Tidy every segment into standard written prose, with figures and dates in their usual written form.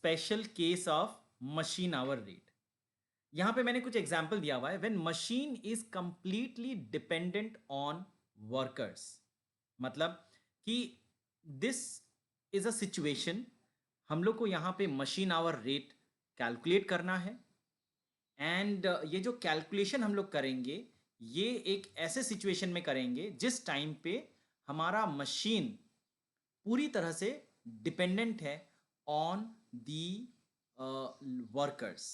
Special case of machine hour rate. यहां पे मैंने कुछ एग्जाम्पल दिया हुआ है। When machine is completely dependent on workers, मतलब कि दिस इज अ सिचुएशन, हम लोग को यहां पे मशीन आवर रेट कैलकुलेट करना है। एंड ये जो कैलकुलेशन हम लोग करेंगे, ये एक ऐसे सिचुएशन में करेंगे जिस टाइम पे हमारा मशीन पूरी तरह से डिपेंडेंट है on the workers.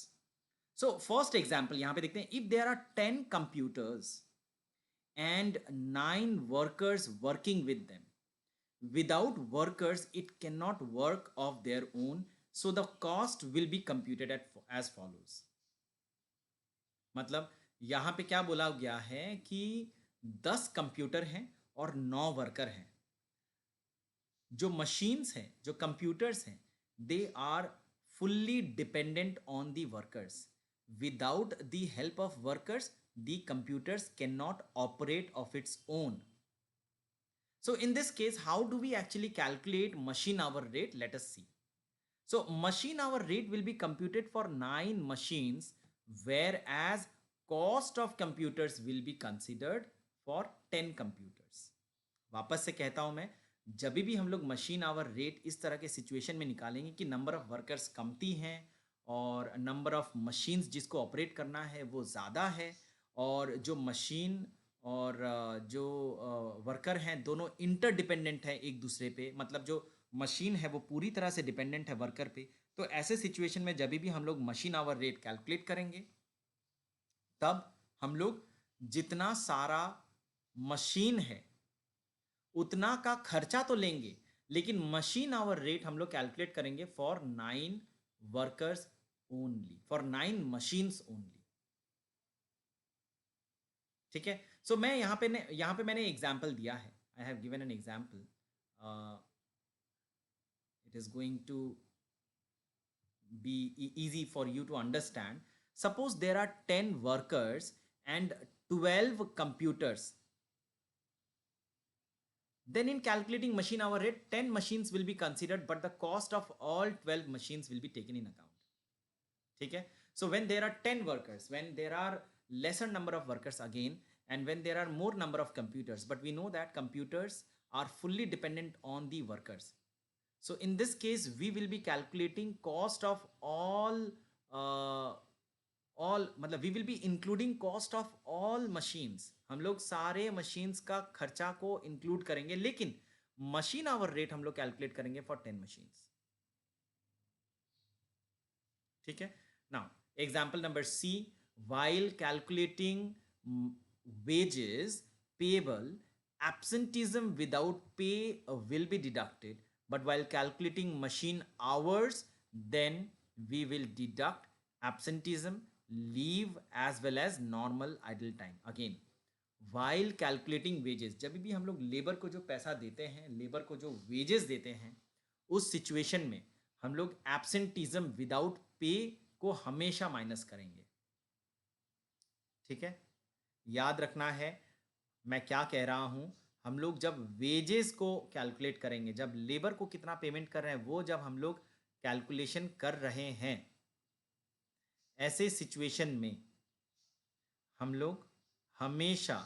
So first example यहां पे देखते हैं। If there are 10 computers and 9 workers working with them, without workers it cannot work of their own, so the cost will be computed as follows। मतलब यहां पे क्या बोला गया है कि 10 कंप्यूटर हैं और 9 वर्कर हैं। जो मशीन्स हैं, जो कंप्यूटर्स हैं, they are fully dependent on the workers. Without the help of workers the computers can not operate of its own. So in this case, how do we actually calculate machine hour rate? Let us see. So machine hour rate will be computed for 9 machines, whereas cost of computers will be considered for 10 computers। वापस से कहता हूं मैं, जब भी हम लोग machine hour rate इस तरह के सिचुएशन में निकालेंगे कि नंबर ऑफ वर्कर्स कमती हैं और नंबर ऑफ मशीन्स जिसको ऑपरेट करना है वो ज़्यादा है, और जो मशीन और जो वर्कर हैं दोनों इंटरडिपेंडेंट हैं एक दूसरे पे, मतलब जो मशीन है वो पूरी तरह से डिपेंडेंट है वर्कर पे। तो ऐसे सिचुएशन में जब भी हम लोग मशीन आवर रेट कैलकुलेट करेंगे, तब हम लोग जितना सारा मशीन है उतना का खर्चा तो लेंगे, लेकिन मशीन आवर रेट हम लोग कैलकुलेट करेंगे for 9 workers only, for 9 machines only. ठीक है। सो मैं यहां पे मैंने एग्जाम्पल दिया है। I have given an example. It is going to be easy for you to understand. Suppose there are 10 workers and 12 computers. Then in calculating machine hour rate, 10 machines will be considered, but the cost of all 12 machines will be taken in account. ठीक है। So when there are 10 workers, when there are lesser number of workers again, and when there are more number of computers, but we know that computers are fully dependent on the workers. So in this case, we will be calculating cost of all मतलब we will be including cost of all machines। हम लोग सारे machines का खर्चा को include करेंगे, लेकिन machine hour rate हम लोग कैलकुलेट करेंगे for 10 machines। ठीक है। Now example number C, while calculating wages payable, absenteeism without pay will be deducted, but while calculating machine hours, then we will deduct absenteeism, leave as well as normal idle time। Again, while calculating wages, जब भी हम लोग labour को जो पैसा देते हैं, labour को जो वेजेस देते हैं, उस सिचुएशन में हम लोग एब्सेंटिज्म विदाउट पे को हमेशा माइनस करेंगे। ठीक है। याद रखना है मैं क्या कह रहा हूं। हम लोग जब वेजेस को कैलकुलेट करेंगे, जब लेबर को कितना पेमेंट कर रहे हैं वो जब हम लोग कैलकुलेशन कर रहे हैं, ऐसे सिचुएशन में हम लोग हमेशा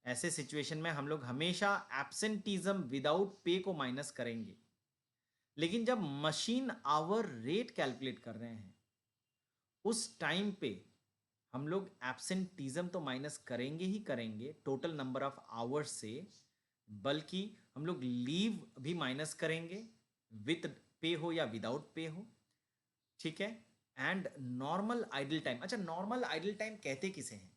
ऐसे सिचुएशन में हम लोग हमेशा एब्सेंटिज्म विदाउट पे को माइनस करेंगे। लेकिन जब मशीन आवर रेट कैलकुलेट कर रहे हैं, उस टाइम पे हम लोग एब्सेंटिज्म तो माइनस करेंगे ही करेंगे टोटल नंबर ऑफ आवर्स से, बल्कि हम लोग लीव भी माइनस करेंगे, विथ पे हो या विदाउट पे हो। ठीक है। And normal idle time. अच्छा, नॉर्मल आइडल टाइम कहते किसे हैं?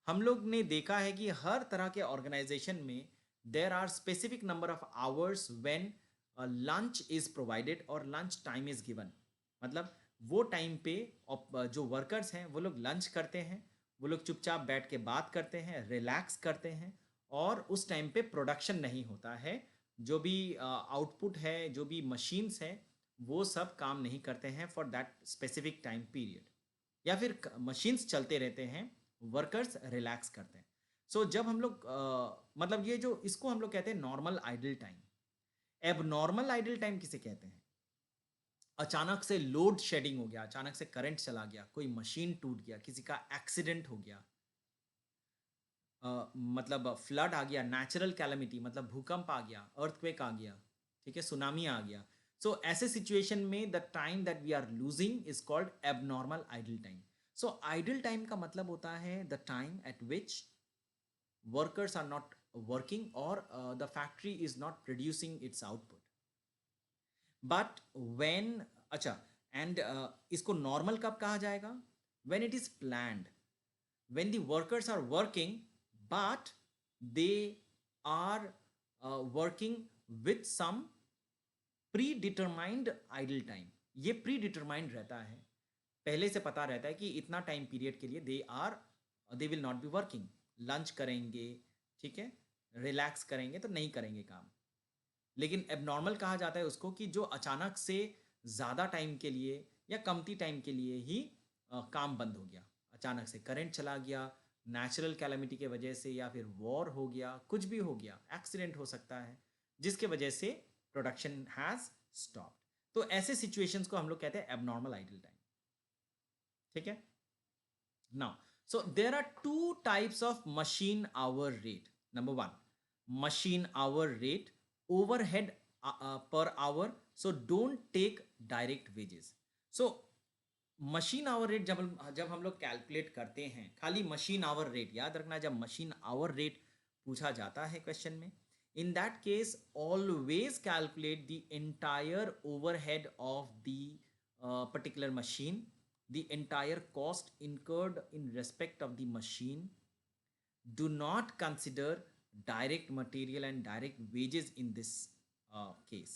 हम लोग ने देखा है कि हर तरह के ऑर्गेनाइजेशन में there are specific number of hours when lunch is provided और लंच टाइम इज गिवन। मतलब वो टाइम पे जो वर्कर्स हैं वो लोग लंच करते हैं, वो लोग चुपचाप बैठ के बात करते हैं, रिलैक्स करते हैं, और उस टाइम पे प्रोडक्शन नहीं होता है। जो भी आउटपुट है, जो भी मशीन्स हैं, वो सब काम नहीं करते हैं for that specific time period, या फिर मशीन्स चलते रहते हैं, वर्कर्स रिलैक्स करते हैं। सो जब हम लोग मतलब ये जो इसको हम लोग कहते हैं नॉर्मल आइडल टाइम। एब नॉर्मल आइडल टाइम किसे कहते हैं? अचानक से लोड शेडिंग हो गया, अचानक से करंट चला गया, कोई मशीन टूट गया, किसी का एक्सीडेंट हो गया, मतलब फ्लड आ गया, नेचुरल कैलेमिटी मतलब भूकंप आ गया, अर्थक्वेक आ गया, ठीक है, सुनामी आ गया। सो ऐसे सिचुएशन में the time that we are losing is called abnormal idle time. So idle time का मतलब होता है the time at which workers are not working or the factory is not producing its output. But when अच्छा and इसको normal कब कहा जाएगा? When it is planned, when the workers are working but they are working with some predetermined idle time. ये predetermined रहता है, पहले से पता रहता है कि इतना टाइम पीरियड के लिए they will not be working, lunch करेंगे, ठीक है, रिलैक्स करेंगे तो नहीं करेंगे काम। लेकिन एबनॉर्मल कहा जाता है उसको कि जो अचानक से ज़्यादा टाइम के लिए या कमती टाइम के लिए ही काम बंद हो गया, अचानक से करंट चला गया, नेचुरल कैलेमिटी के वजह से, या फिर वॉर हो गया, कुछ भी हो गया, एक्सीडेंट हो सकता है जिसके वजह से प्रोडक्शन हैज़ स्टॉप्ड। तो ऐसे सिचुएशंस को हम लोग कहते हैं एबनॉर्मल आइडल टाइम, ठीक है। Now so there are two types of machine hour rate. Number one, machine hour rate, overhead per hour. So don't take direct wages. So machine hour rate जब हम लोग कैलकुलेट करते हैं, खाली machine hour rate याद रखना, जब machine hour rate पूछा जाता है क्वेश्चन में, in that case always calculate the entire overhead of the particular machine, the entire cost incurred in respect of the machine. Do not consider direct material and direct wages in this case.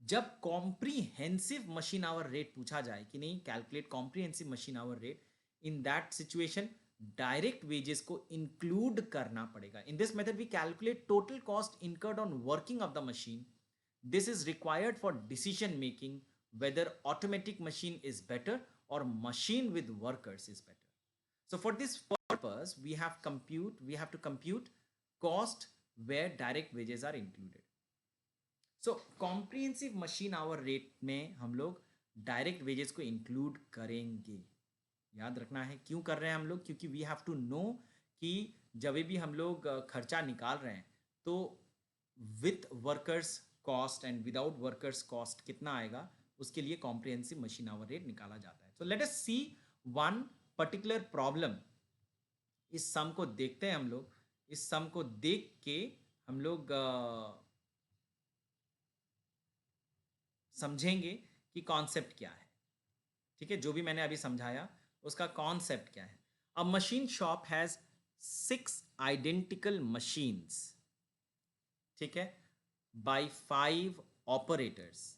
जब comprehensive machine hour rate पूछा जाए कि नहीं calculate comprehensive machine hour rate, in that situation direct wages को include करना पड़ेगा। In this method we calculate total cost incurred on working of the machine. This is required for decision making whether automatic machine is better or machine with workers is better. So for this purpose we have to compute cost where direct wages are included. So comprehensive machine hour rate में हम लोग direct wages को include करेंगे। याद रखना है क्यों कर रहे हैं हम लोग, क्योंकि वी हैव टू नो कि जब भी हम लोग खर्चा निकाल रहे हैं तो with workers cost and without workers cost कितना आएगा, उसके लिए कॉम्प्रिहेंसिव मशीन आवर रेट निकाला जाता है। सो लेट अस सी वन पर्टिकुलर प्रॉब्लम। इस सम को देखते हैं हम लोग, इस सम को देख के हम लोग समझेंगे कि कॉन्सेप्ट क्या है, ठीक है, जो भी मैंने अभी समझाया उसका कॉन्सेप्ट क्या है। अ machine shop has 6 identical machines, ठीक है, bye 5 operators,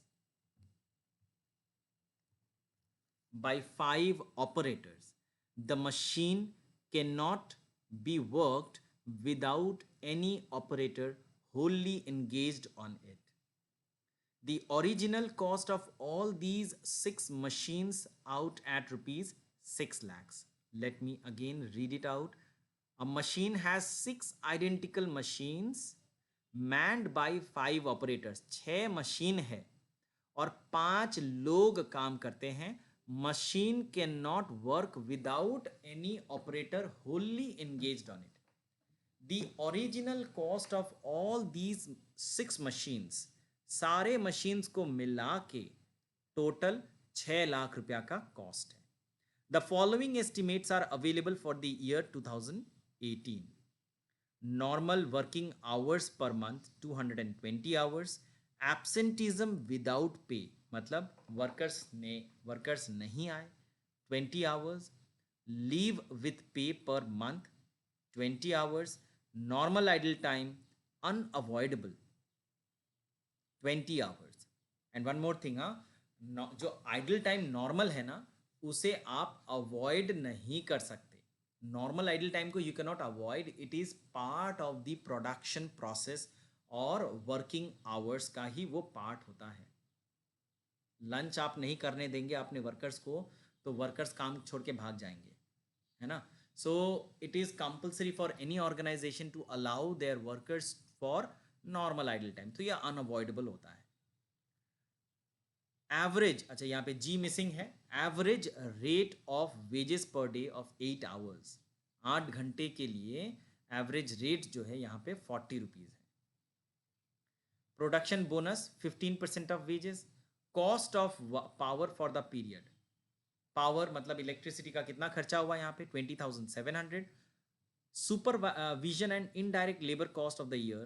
by 5 operators. The machine cannot be worked without any operator wholly engaged on it. The original cost of all these 6 machines out at rupees 6 lakhs. Let me again read it out. A machine has 6 identical machines manned by 5 operators. 6 machine है और 5 लोग काम करते हैं। Machine cannot work without any operator wholly engaged on it. The original cost of all these 6 machines, सारे machines को मिला के टोटल 6 लाख रुपया का कॉस्ट है। The following estimates are available for the year 2018. Normal working hours per month 220 hours, absenteeism without pay मतलब workers नहीं आए 20 आवर्स, लीव विथ पे per month 20 hours, normal idle time unavoidable 20 hours. And one more thing, हाँ, जो idle time normal है ना उसे आप अवॉइड नहीं कर सकते। नॉर्मल आइडल टाइम को you can not avoid, it is part of the production process और वर्किंग आवर्स का ही वो पार्ट होता है। लंच आप नहीं करने देंगे अपने वर्कर्स को तो वर्कर्स काम छोड़ के भाग जाएंगे, है ना। So it is compulsory for any organisation to allow their workers for normal idle time, तो यह अनअवॉइडेबल होता है। एवरेज, अच्छा यहाँ पे जी मिसिंग है, average rate of wages per day of 8 hours, 8 घंटे के लिए एवरेज रेट जो है यहाँ पे 40 रुपीज़ है। Production bonus 15% of wages, cost of power for the period, power मतलब इलेक्ट्रिसिटी का कितना खर्चा हुआ यहाँ पे 20,700, supervision and indirect labor cost of the year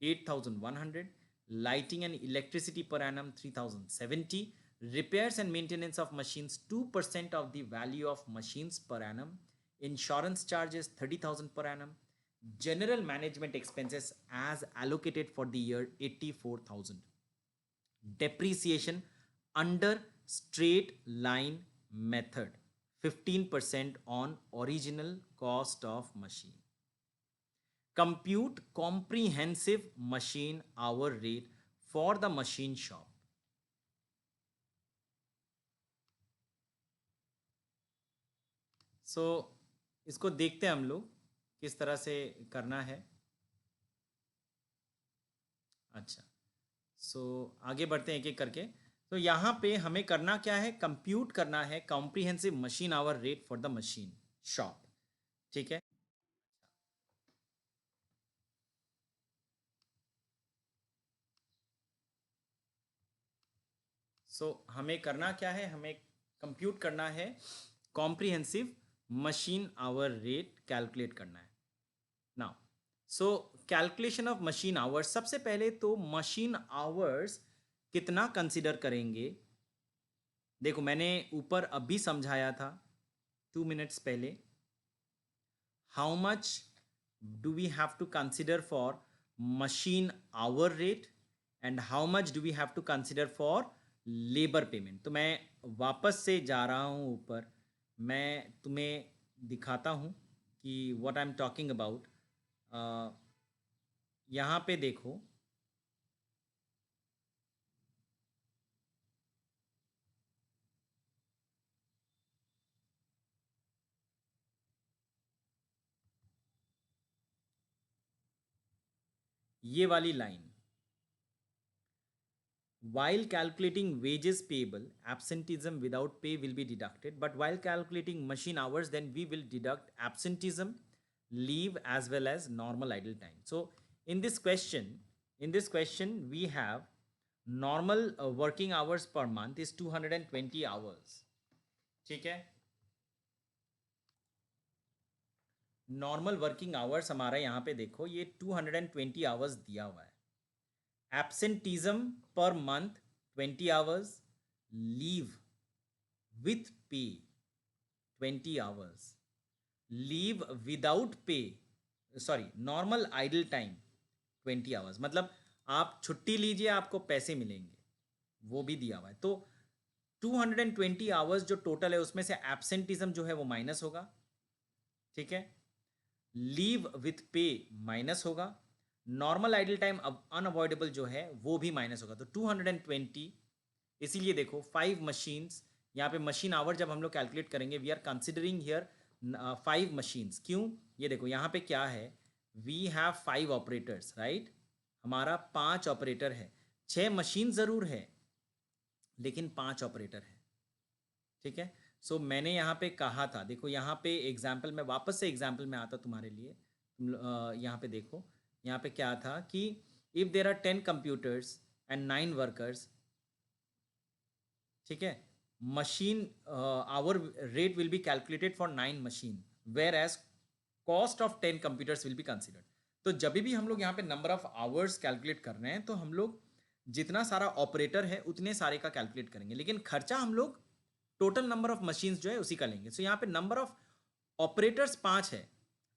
8,100, lighting and electricity per annum 3,070, repairs and maintenance of machines 2% of the value of machines per annum, insurance charges 30,000 per annum, general management expenses as allocated for the year 84,000, depreciation under straight line method 15% on original cost of machine. Compute comprehensive machine hour rate for the machine shop. So इसको देखते हैं हम लोग किस तरह से करना है। अच्छा, आगे बढ़ते हैं एक एक करके। तो यहाँ पे हमें करना क्या है, कंप्यूट करना है comprehensive machine hour rate for the machine shop. ठीक है, हमें करना क्या है, हमें कंप्यूट करना है comprehensive machine hour rate calculate करना है। Now calculation of machine hours, सबसे पहले तो मशीन आवर्स कितना कंसिडर करेंगे। देखो मैंने ऊपर अभी समझाया था 2 मिनट्स पहले, how much do we have to consider for machine hour rate and how much do we have to consider for labour payment. तो मैं वापस से जा रहा हूँ ऊपर, मैं तुम्हें दिखाता हूँ कि what I am talking about. यहाँ पे देखो, ये वाली line, while calculating wages payable, absenteeism without pay will be deducted, but while calculating machine hours, then we will deduct absenteeism, leave as well as normal idle time. So in this question we have normal working hours per month is 220 hours. ठीक है, normal working hours हमारा यहाँ पे देखो ये 220 hours दिया हुआ है। Absenteeism per month 20 hours, leave with पे 20 hours, leave without pay, sorry normal idle time 20 hours, मतलब आप छुट्टी लीजिए आपको पैसे मिलेंगे, वो भी दिया हुआ है। तो 220 आवर्स जो टोटल है उसमें से एब्सेंटिज्म जो है वो माइनस होगा। ठीक है, लीव विथ पे माइनस होगा, नॉर्मल आइडल टाइम अब अनअवॉइडेबल जो है वो भी माइनस होगा। तो 220, इसीलिए देखो 5 मशीन्स, यहाँ पे मशीन आवर जब हम लोग कैलकुलेट करेंगे we are considering here 5 machines. क्यों, ये देखो यहाँ पे क्या है, वी हैव 5 ऑपरेटर्स, राइट, हमारा 5 ऑपरेटर है, 6 मशीन ज़रूर है लेकिन 5 ऑपरेटर है। ठीक है, मैंने यहाँ पे कहा था, देखो यहाँ पे एग्जाम्पल में वापस से एग्जाम्पल में आता तुम्हारे लिए, तुम यहाँ पे देखो, यहाँ पे क्या था कि if there are 10 computers and 9 workers, ठीक है, machine hour rate will be calculated for 9 machine whereas cost of 10 computers will be considered. तो जब भी हम लोग यहाँ पे नंबर ऑफ आवर्स कैलकुलेट कर रहे हैं तो हम लोग जितना सारा ऑपरेटर है उतने सारे का कैलकुलेट करेंगे, लेकिन खर्चा हम लोग टोटल नंबर ऑफ मशीन्स जो है उसी का लेंगे। यहाँ पे नंबर ऑफ ऑपरेटर्स 5 है,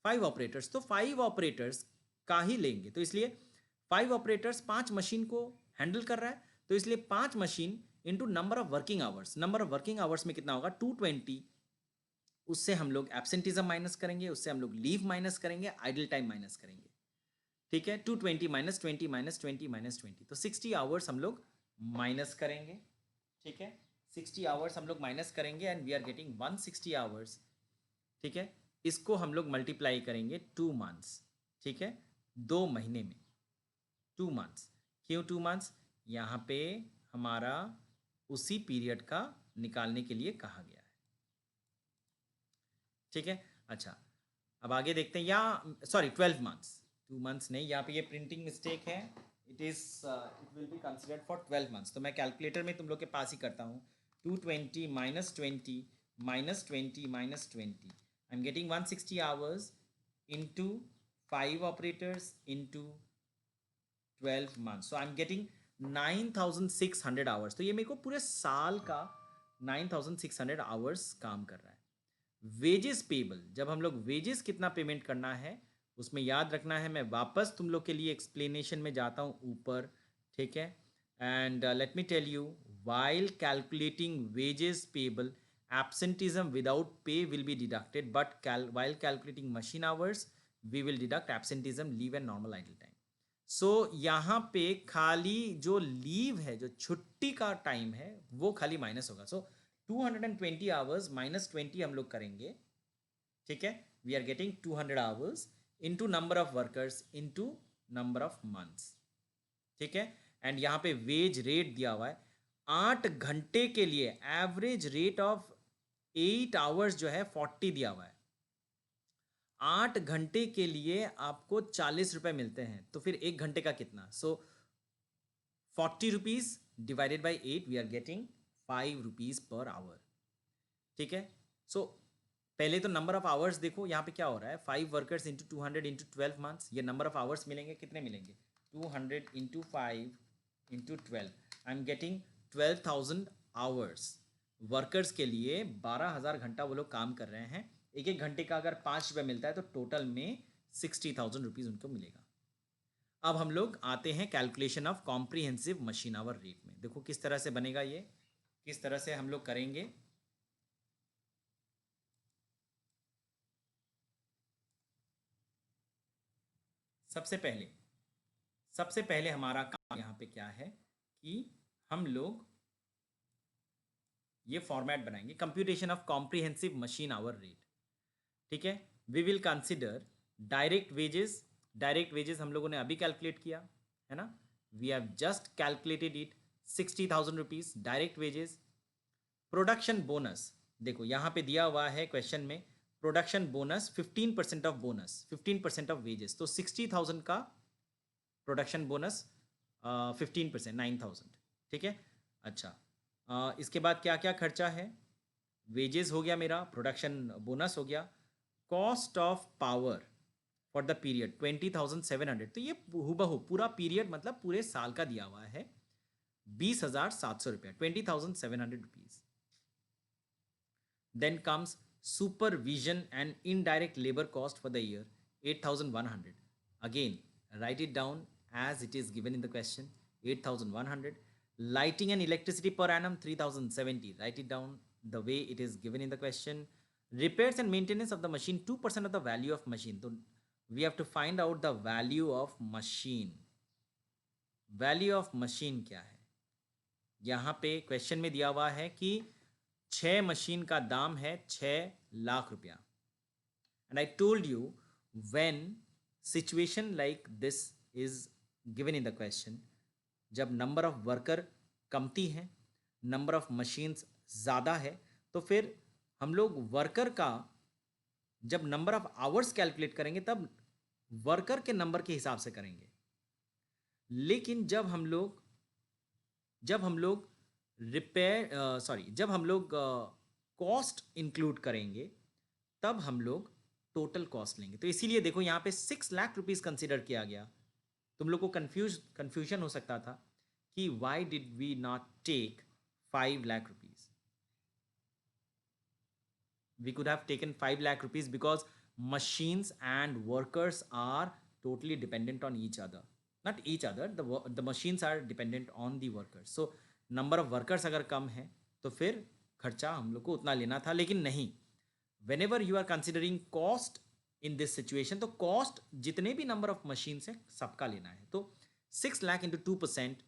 5 ऑपरेटर्स, तो 5 ऑपरेटर्स का ही लेंगे। तो इसलिए 5 ऑपरेटर्स 5 मशीन को हैंडल कर रहा है, तो इसलिए 5 machine into number of working hours, number of working hours में कितना होगा 220, उससे हम लोग एब्सेंटिज्म माइनस करेंगे, उससे हम लोग लीव माइनस करेंगे, आइडल टाइम माइनस करेंगे। ठीक है, 220 माइनस 20 माइनस 20 माइनस 20, तो 60 आवर्स हम लोग माइनस करेंगे। ठीक है, 60 आवर्स हम लोग माइनस करेंगे and we are getting 160 hours. ठीक है, इसको हम लोग मल्टीप्लाई करेंगे 2 मंथ्स। ठीक है, 2 महीने में 2 मंथ्स। क्यों 2 मंथ्स, यहाँ पे हमारा उसी पीरियड का निकालने के लिए कहा गया है। ठीक है, अच्छा अब आगे देखते हैं, या सॉरी 12 मंथ्स, 2 मंथ्स नहीं, यहाँ पे ये प्रिंटिंग मिस्टेक है, it will be considered for 12 months. तो मैं कैलकुलेटर में तुम लोग के पास ही करता हूँ, 220 minus 20 minus 20 minus 20, I am getting 160 hours into 5 operators into 12 months, so I'm getting 9600 hours. तो ये मेरे को पूरे साल का 9600 आवर्स काम कर रहा है। वेजेस पेबल, जब हम लोग वेजेस कितना पेमेंट करना है उसमें याद रखना है, मैं वापस तुम लोग के लिए एक्सप्लेनेशन में जाता हूँ ऊपर, ठीक है। And let me tell you, while calculating wages payable absenteeism without pay will be deducted, but while calculating machine hours we will deduct absenteeism, leave and normal idle time. सो यहाँ पे खाली जो लीव है, जो छुट्टी का टाइम है, वो खाली माइनस होगा। सो 220 आवर्स माइनस 20 हम लोग करेंगे, ठीक है। We are getting 200 hours into number of workers into number of months, ठीक है। एंड यहाँ पे वेज रेट दिया हुआ है 8 घंटे के लिए, एवरेज रेट ऑफ 8 आवर्स जो है 40 दिया हुआ है। 8 घंटे के लिए आपको 40 रुपए मिलते हैं, तो फिर 1 घंटे का कितना? So 40 rupees divided by 8, we are getting 5 rupees per hour, ठीक है। सो पहले तो नंबर ऑफ आवर्स देखो, यहाँ पे क्या हो रहा है, 5 वर्कर्स इंटू 200 इंटू 12 मंथ्स, ये नंबर ऑफ आवर्स मिलेंगे, कितने मिलेंगे? 200 into 5 into 12, I am getting 12,000 hours. Workers के लिए 12,000 घंटा वो लोग काम कर रहे हैं। एक एक घंटे का अगर 5 रुपये मिलता है तो टोटल में 60,000 रुपीज़ उनको मिलेगा। अब हम लोग आते हैं calculation of comprehensive machine hour rate में। देखो किस तरह से बनेगा, ये किस तरह से हम लोग करेंगे। सबसे पहले हमारा काम यहाँ पे क्या है कि हम लोग ये फॉर्मेट बनाएंगे, computation of comprehensive machine hour rate, ठीक है। We will consider direct wages. Direct wages हम लोगों ने अभी कैलकुलेट किया है ना, we have just calculated it, 60,000 rupees direct wages. Production bonus, देखो यहाँ पे दिया हुआ है क्वेश्चन में, production bonus 15% of bonus, 15% of wages, तो 60,000 का प्रोडक्शन बोनस 15%, 9,000, ठीक है। अच्छा इसके बाद क्या क्या खर्चा है, वेजेस हो गया मेरा, प्रोडक्शन बोनस हो गया, cost of power for the period 20,700, तो ये हूबहू पूरा पीरियड मतलब पूरे साल का दिया हुआ है, 20,700 रुपया, 20,700 rupees. Then comes supervision and indirect labour cost for the year 8,100, again write it down as it is given in the question, 8,100. Lighting and electricity per annum 3,070, write it down the way it is given in the question. Repairs and maintenance of the machine 2% of the value of machine, so we have to find out the value of machine. Value of machine क्या है, यहाँ पे question में दिया हुआ है कि 6 machine का दाम है 6 लाख रुपया, and I told you when situation like this is given in the question, जब नंबर ऑफ वर्कर कमती है, नंबर ऑफ मशीन्स ज़्यादा है, तो फिर हम लोग वर्कर का जब नंबर ऑफ आवर्स कैलकुलेट करेंगे तब वर्कर के नंबर के हिसाब से करेंगे। लेकिन जब हम लोग जब हम लोग कॉस्ट इंक्लूड करेंगे तब हम लोग टोटल कॉस्ट लेंगे। तो इसीलिए देखो यहाँ पे 6 लाख रुपीस कंसिडर किया गया। तुम लोग को कंफ्यूजन हो सकता था कि why did we not take 5 lakh rupees. We could have taken 5 lakh rupees because machines and workers are totally dependent on each other, not each other, the machines are dependent on the workers, so number of workers अगर कम है तो फिर खर्चा हम लोग को उतना लेना था। लेकिन नहीं, whenever you are considering cost in this situation, तो कॉस्ट जितने भी नंबर ऑफ मशीन है सबका लेना है। तो 6 लाख इंटू 2%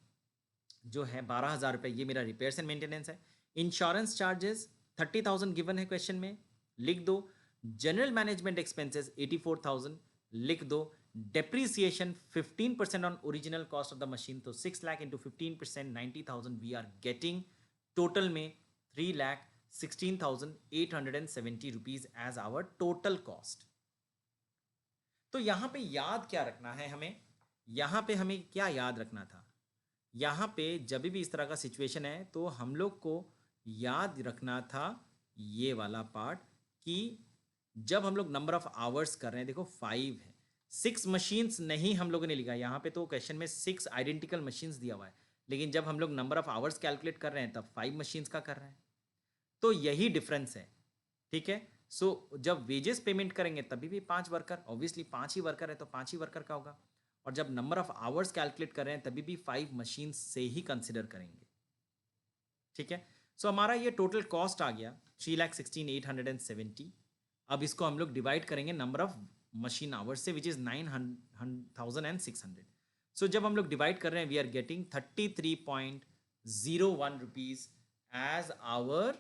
जो है 12,000 रुपये, ये मेरा रिपेयर्स एंड मेंटेनेंस है। इंश्योरेंस चार्जेस 30,000 गिवन है क्वेश्चन में, लिख दो। जनरल मैनेजमेंट एक्सपेंसेस 84,000 लिख दो। Depreciation 15% on original cost of the machine, तो 6 lakh into 15% 90,000, we are getting total में 3,16,870 rupees as our total cost. तो यहाँ पे याद क्या रखना है हमें, यहाँ पे हमें क्या याद रखना था, यहाँ पे जब भी इस तरह का सिचुएशन है तो हम लोग को याद रखना था ये वाला पार्ट कि जब हम लोग नंबर ऑफ आवर्स कर रहे हैं, देखो 5 है, 6 मशीन्स नहीं हम लोगों ने लिखा, यहाँ पे तो क्वेश्चन में 6 आइडेंटिकल मशीन्स दिया हुआ है, लेकिन जब हम लोग नंबर ऑफ आवर्स कैलकुलेट कर रहे हैं तब 5 मशीन्स का कर रहे हैं, तो यही डिफरेंस है, ठीक है। सो जब वेजेस पेमेंट करेंगे तभी भी 5 वर्कर, ऑब्वियसली 5 ही वर्कर है तो 5 ही वर्कर का होगा, और जब नंबर ऑफ आवर्स कैलकुलेट कर रहे हैं तभी भी 5 मशीन से ही कंसिडर करेंगे, ठीक है। सो हमारा ये टोटल कॉस्ट आ गया 3,16,870। अब इसको हम लोग डिवाइड करेंगे नंबर ऑफ मशीन आवर्स से, विच इज 9,600। सो जब हम लोग डिवाइड कर रहे हैं we are getting 33.01 rupees as our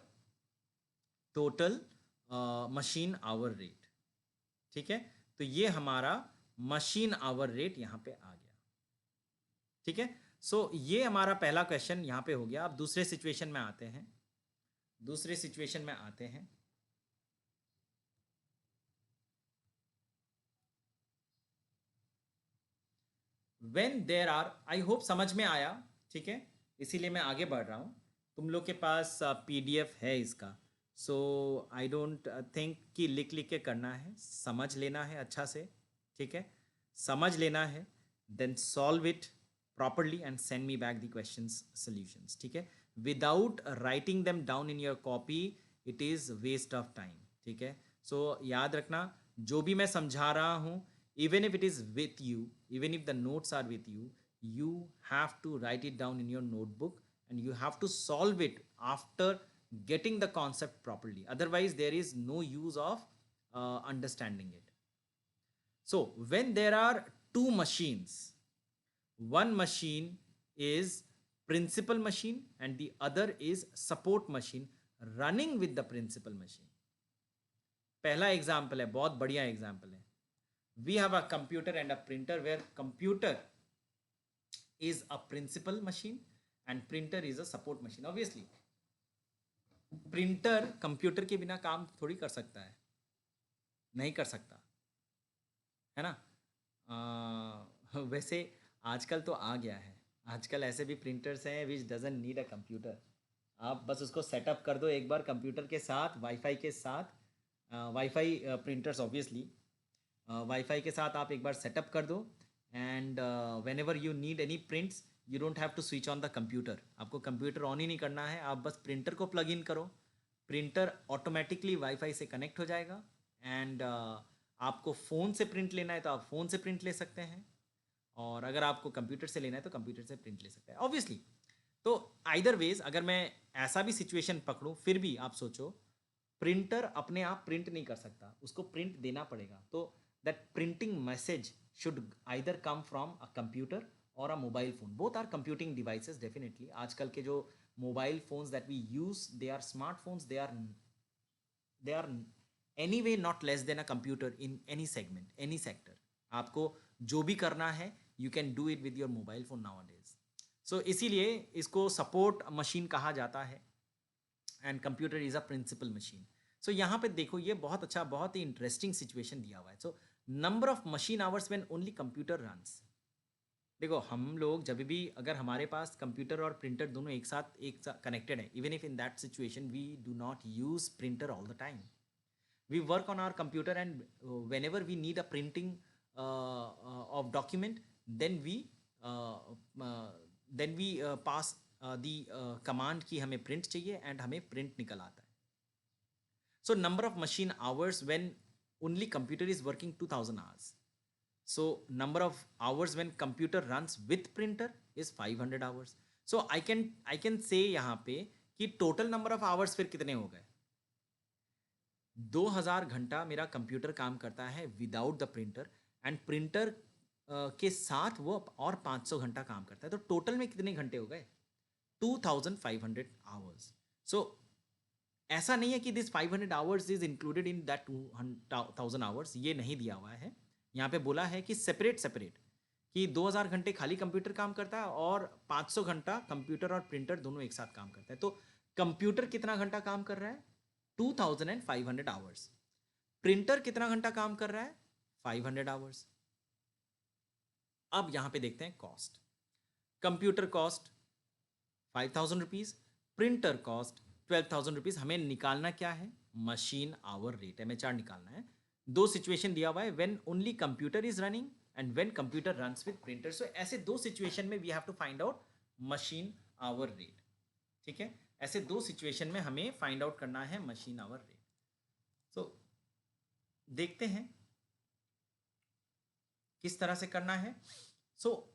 total machine hour rate, ठीक है। तो ये हमारा मशीन आवर रेट यहाँ पे आ गया, ठीक है। सो ये हमारा पहला क्वेश्चन यहाँ पे हो गया। अब दूसरे सिचुएशन में आते हैं, दूसरे सिचुएशन में आते हैं। When there are, I hope समझ में आया, ठीक है, इसीलिए मैं आगे बढ़ रहा हूँ। तुम लोग के पास PDF है इसका, सो आई डोंट थिंक कि लिख लिख के करना है, समझ लेना है अच्छा से, ठीक है, समझ लेना है, then solve it properly and send me back the questions solutions, ठीक है। Without writing them down in your copy it is waste of time, ठीक है। सो याद रखना जो भी मैं समझा रहा हूँ, even if it is with you, even if the notes are with you, you have to write it down in your notebook and you have to solve it after getting the concept properly, otherwise there is no use of understanding it. So when there are two machines, one machine is principal machine and the other is support machine running with the principal machine. पहला example है, बहुत बढ़िया example है। We have a computer and a printer where computer is a principal machine and printer is a support machine. Obviously, printer computer के बिना काम थोड़ी कर सकता है, नहीं कर सकता है ना। वैसे आजकल तो आ गया है, आजकल ऐसे भी प्रिंटर्स हैं विच डजंट नीड अ कंप्यूटर, आप बस उसको सेटअप कर दो एक बार कंप्यूटर के साथ, वाईफाई के साथ, वाईफाई प्रिंटर्स ऑब्वियसली वाईफाई के साथ आप एक बार सेटअप कर दो and whenever you need any prints you don't have to switch on the computer, आपको कंप्यूटर ऑन ही नहीं करना है, आप बस प्रिंटर को प्लग इन करो, प्रिंटर ऑटोमेटिकली वाईफाई से कनेक्ट हो जाएगा एंड आपको फ़ोन से प्रिंट लेना है तो आप फ़ोन से प्रिंट ले सकते हैं, और अगर आपको कंप्यूटर से लेना है तो कंप्यूटर से प्रिंट ले सकते हैं ऑब्वियसली। तो आइदर वेज अगर मैं ऐसा भी सिचुएशन पकड़ूँ फिर भी आप सोचो प्रिंटर अपने आप प्रिंट नहीं कर सकता, उसको प्रिंट देना पड़ेगा, तो that printing message should either come from a computer or a mobile phone. Both are computing devices definitely. आजकल के जो mobile phones that we use, they are smartphones, they are anyway not less than a computer in any segment, any sector. आपको जो भी करना है you can do it with your mobile phone nowadays. So इसीलिए इसको support machine कहा जाता है and computer is a principal machine. सो यहाँ पे देखो ये बहुत अच्छा, बहुत ही इंटरेस्टिंग सिचुएशन दिया हुआ है। So number of machine hours when only computer runs, देखो हम लोग जब भी अगर हमारे पास कंप्यूटर और प्रिंटर दोनों एक साथ कनेक्टेड है, even if in that situation we do not use printer all the time, we work on our computer and whenever we need a printing of document then we pass the command की हमें print चाहिए and हमें print निकल आता है। So number of machine hours when only computer is working 2000 hours. So number of hours when computer runs with printer is 500 hours. So I can say यहाँ पे कि total number of hours फिर कितने हो गए, 2000 घंटा मेरा कंप्यूटर काम करता है without the printer and printer के साथ वो और 500 घंटा काम करता है, तो टोटल में कितने घंटे हो गए 2500 आवर्स। सो ऐसा नहीं है कि this 500 hours is included in that 2000 hours, ये नहीं दिया हुआ है, यहाँ पे बोला है कि सेपरेट कि 2000 घंटे खाली कंप्यूटर काम करता है और 500 घंटा कंप्यूटर और प्रिंटर दोनों एक साथ काम करता है, तो कंप्यूटर कितना घंटा काम कर रहा है? 2500 आवर्स। प्रिंटर कितना घंटा काम कर रहा है? 500 आवर्स। अब यहां पे देखते हैं cost. Computer cost 5000 rupees, printer cost 12,000 rupees. हमें निकालना क्या है? मशीन आवर रेट, MHR निकालना है। दो सिचुएशन दिया हुआ है, when only computer is running and when computer runs with printer. So ऐसे दो सिचुएशन में we have to find out machine hour rate. ठीक है, ऐसे दो सिचुएशन में हमें फाइंड आउट करना है मशीन आवर रेट। सो देखते हैं किस तरह से करना है। सो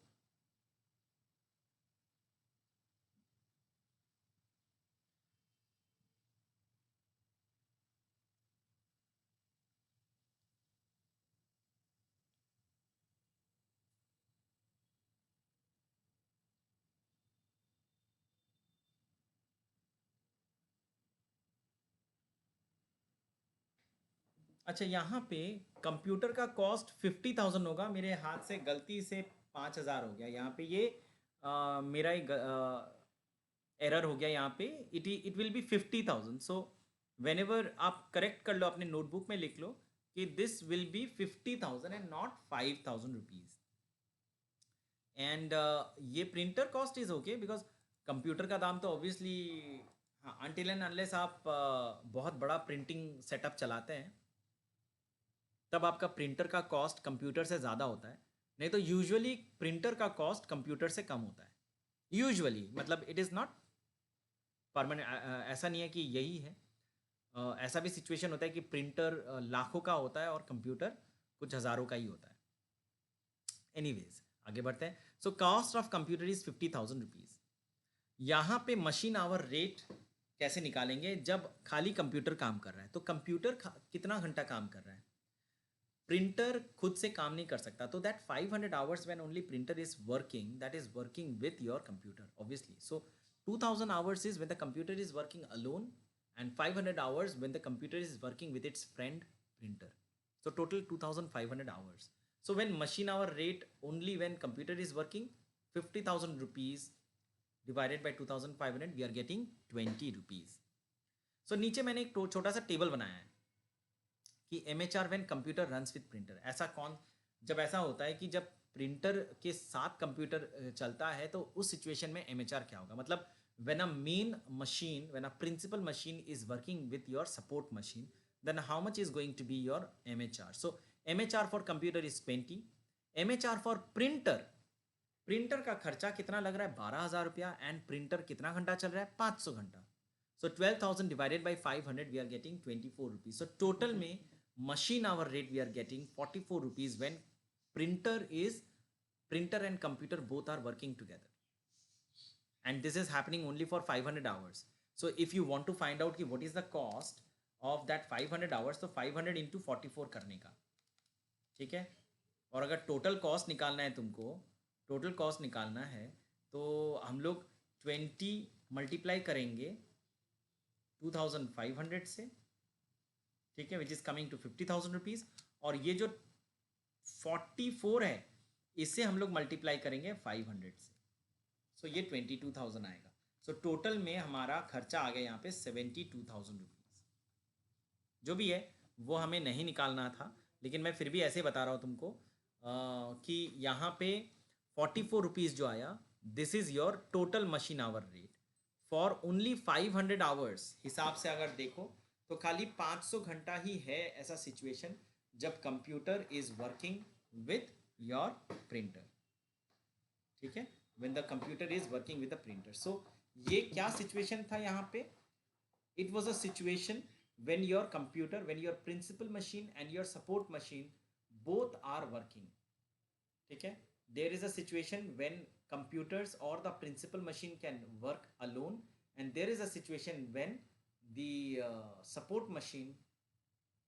अच्छा, यहाँ पे कंप्यूटर का कॉस्ट 50,000 होगा। मेरे हाथ से गलती से 5,000 हो गया यहाँ पे। ये मेरा एक एरर हो गया यहाँ पे। It will be 50,000। So whenever आप करेक्ट कर लो, अपने नोटबुक में लिख लो कि this will be 50,000 and not 5,000 rupees. And ये printer cost is okay because computer का दाम तो ऑब्वियसली, हाँ, अनटिल एंड अनलेस आप बहुत बड़ा प्रिंटिंग सेटअप चलाते हैं तब आपका प्रिंटर का कॉस्ट कंप्यूटर से ज़्यादा होता है। नहीं तो यूजुअली प्रिंटर का कॉस्ट कंप्यूटर से कम होता है यूजुअली। मतलब इट इज़ नॉट परमानेंट, ऐसा नहीं है कि यही है। ऐसा भी सिचुएशन होता है कि प्रिंटर लाखों का होता है और कंप्यूटर कुछ हज़ारों का ही होता है। एनीवेज, आगे बढ़ते हैं। सो cost of computer is 50,000 rupees. यहाँ पे मशीन आवर रेट कैसे निकालेंगे? जब खाली कंप्यूटर काम कर रहा है तो कंप्यूटर कितना घंटा काम कर रहा है? प्रिंटर खुद से काम नहीं कर सकता, तो that 500 hours when only printer is working, that is working with your computer obviously. So 2000 hours is when the computer is working alone and 500 hours when the computer is working with its friend printer. So total 2500 hours. So when machine hour rate only when computer is working, 50,000 rupees divided by 2500, we are getting 20 rupees. So नीचे मैंने एक छोटा सा table बनाया है कि MHR when computer runs with printer। ऐसा कौन, जब ऐसा होता है कि जब प्रिंटर के साथ कंप्यूटर चलता है तो उस सिचुएशन में MHR क्या होगा? मतलब when a main machine, when a principal machine is working with your support machine, then how much is going to be your MHR? So MHR for computer is 20, MHR for printer, printer का खर्चा कितना लग रहा है? 12,000 रुपया। And printer कितना घंटा चल रहा है? 500 घंटा। So 12,000 divided by 500, we are getting 24 rupees. So total में machine hour rate we are getting 44 rupees when printer and computer both are working together, and this is happening only for 500 hours. So if you want to find out ki what is the cost of that 500 hours, तो 500 into 44 करने का, ठीक है। और अगर total cost निकालना है तुमको, टोटल कॉस्ट निकालना है तो हम लोग 20 मल्टीप्लाई करेंगे 2500 से, ठीक है, which is coming to 50,000 rupees. और ये जो 44 है इससे हम लोग मल्टीप्लाई करेंगे 500 से, सो ये 22,000 आएगा। सो टोटल में हमारा खर्चा आ गया यहाँ पे 72,000 रुपीज। जो भी है वो हमें नहीं निकालना था, लेकिन मैं फिर भी ऐसे बता रहा हूँ तुमको कि यहाँ पे 44 रुपीज़ जो आया, this is your total machine hour rate for only 500 hours. हिसाब से अगर देखो तो खाली 500 घंटा ही है ऐसा सिचुएशन जब computer is working with your printer, ठीक है, when the computer is working with the printer. So ये क्या सिचुएशन था यहाँ पे? It was a situation when your computer, when your principal machine and your support machine both are working, ठीक है। there is a situation when computers or the principal machine can work alone, and there is a situation when the support machine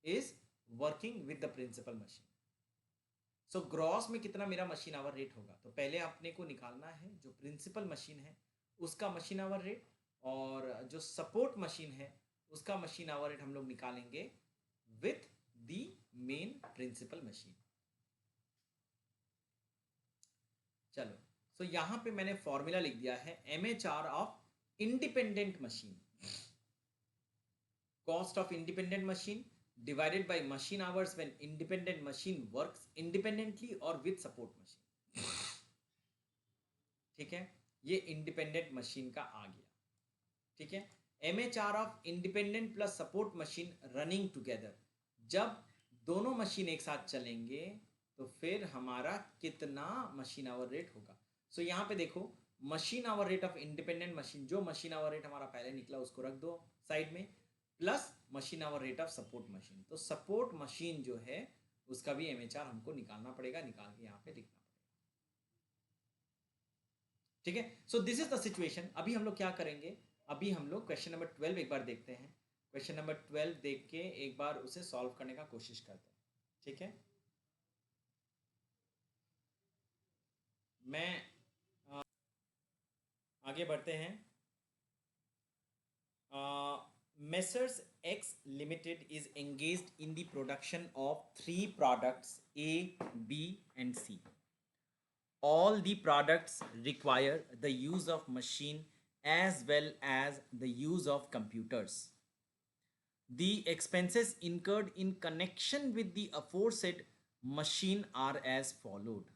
is working with the principal machine. so gross में कितना मेरा machine hour rate होगा? तो पहले अपने को निकालना है जो प्रिंसिपल मशीन है उसका मशीन आवर रेट, और जो सपोर्ट मशीन है उसका मशीन आवर रेट हम लोग निकालेंगे with the main principal machine. चलो, सो यहां पे मैंने फॉर्मूला लिख दिया है MHR of independent machine. cost of independent machine divided by machine hours when independent machine works independently or with support machine. ठीक है, ये इंडिपेंडेंट मशीन का आ गया. ठीक है, MHR of independent plus support machine running together, जब दोनों machine एक साथ चलेंगे तो फिर हमारा कितना मशीन आवर रेट होगा. सो यहाँ पे देखो, machine hour rate of independent machine, जो मशीन आवर रेट हमारा पहले निकला उसको रख दो साइड में, plus machine hour rate of support machine. तो सपोर्ट मशीन जो है उसका भी MHR हमको निकालना पड़ेगा, निकाल के यहाँ पे लिखना पड़ेगा. ठीक है, सो दिस इज द सिचुएशन. अभी हम लोग क्या करेंगे, अभी हम लोग क्वेश्चन नंबर 12 एक बार देखते हैं. क्वेश्चन नंबर 12 देख के एक बार उसे सॉल्व करने का कोशिश करते हैं. ठीक है, मैं आगे बढ़ते हैं. Messrs X Limited is engaged in the production of 3 products A, B and C. All the products require the use of machine as well as the use of computers. The expenses incurred in connection with the aforesaid machine are as followed.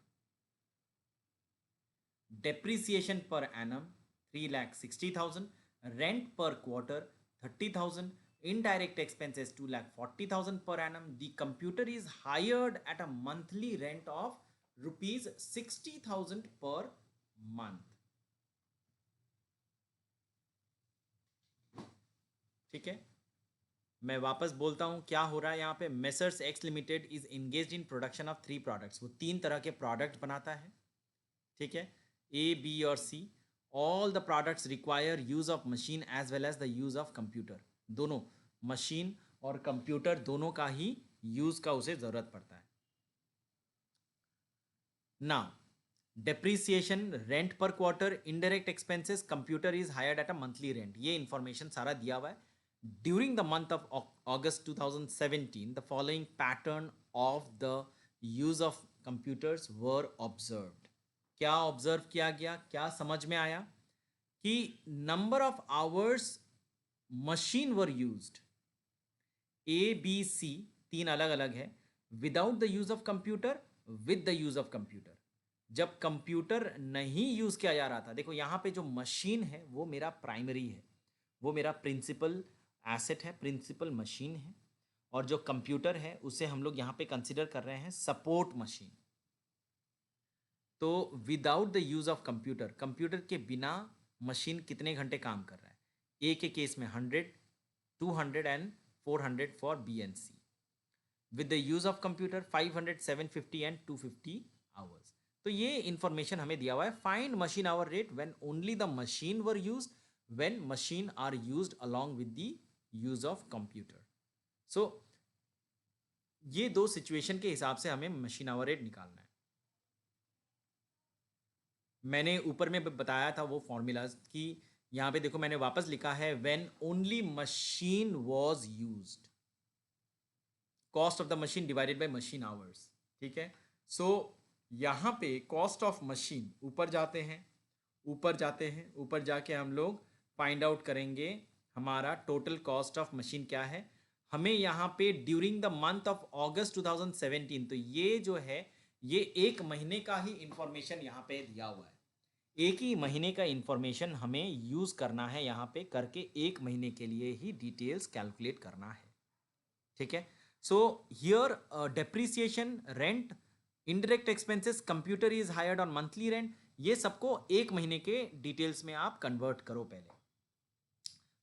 Depreciation per annum 3,60,000, rent per quarter 30,000, indirect expenses 2,40,000 per annum. The computer is hired at a monthly rent of rupees 60,000 per month. ठीक है, मैं वापस बोलता हूं क्या हो रहा है यहाँ पे. Messrs x limited is engaged in production of 3 products. वो 3 तरह के प्रोडक्ट बनाता है. ठीक है, A, B और C. All the products require use of machine as well as the use of computer. दोनों मशीन और कंप्यूटर दोनों का ही यूज का उसे जरूरत पड़ता है. Now, depreciation, rent per quarter, indirect expenses, computer is hired at a monthly rent. ये information सारा दिया हुआ है. During the month of August 2017, the following pattern of the use of computers were observed. क्या ऑब्जर्व किया गया, क्या समझ में आया कि number of hours machine were used ABC 3 अलग अलग है. Without the use of computer, with the use of computer. जब कंप्यूटर नहीं यूज किया जा रहा था, देखो यहाँ पे जो मशीन है वो मेरा प्राइमरी है, वो मेरा प्रिंसिपल एसेट है, प्रिंसिपल मशीन है. और जो कंप्यूटर है उसे हम लोग यहाँ पे कंसिडर कर रहे हैं सपोर्ट मशीन. तो without the use of computer, computer के बिना मशीन कितने घंटे काम कर रहा है. ए के केस में 100, 200 and 400 for B and C. With the use of computer 500, 750 and 250 hours. तो ये इंफॉर्मेशन हमें दिया हुआ है. Find machine hour rate when only the machine were used, when machine are used along with the use of computer. So ये दो situation के हिसाब से हमें मशीन आवर रेट निकालना है. मैंने ऊपर में बताया था वो फॉर्मूलाज कि यहाँ पे देखो मैंने वापस लिखा है when only machine was used, cost of the machine divided by machine hours. ठीक है, सो यहाँ पे कॉस्ट ऑफ मशीन ऊपर जाते हैं, ऊपर जाते हैं, ऊपर जाके हम लोग फाइंड आउट करेंगे हमारा टोटल कॉस्ट ऑफ मशीन क्या है. हमें यहाँ पे ड्यूरिंग द मंथ ऑफ अगस्त 2017, तो ये जो है ये एक महीने का ही इंफॉर्मेशन यहाँ पे दिया हुआ है. एक ही महीने का इंफॉर्मेशन हमें यूज करना है यहाँ पे, करके एक महीने के लिए ही डिटेल्स कैलकुलेट करना है. ठीक है, so here depreciation, rent, indirect expenses, computer is hired on monthly rent, ये सबको एक महीने के डिटेल्स में आप कन्वर्ट करो पहले.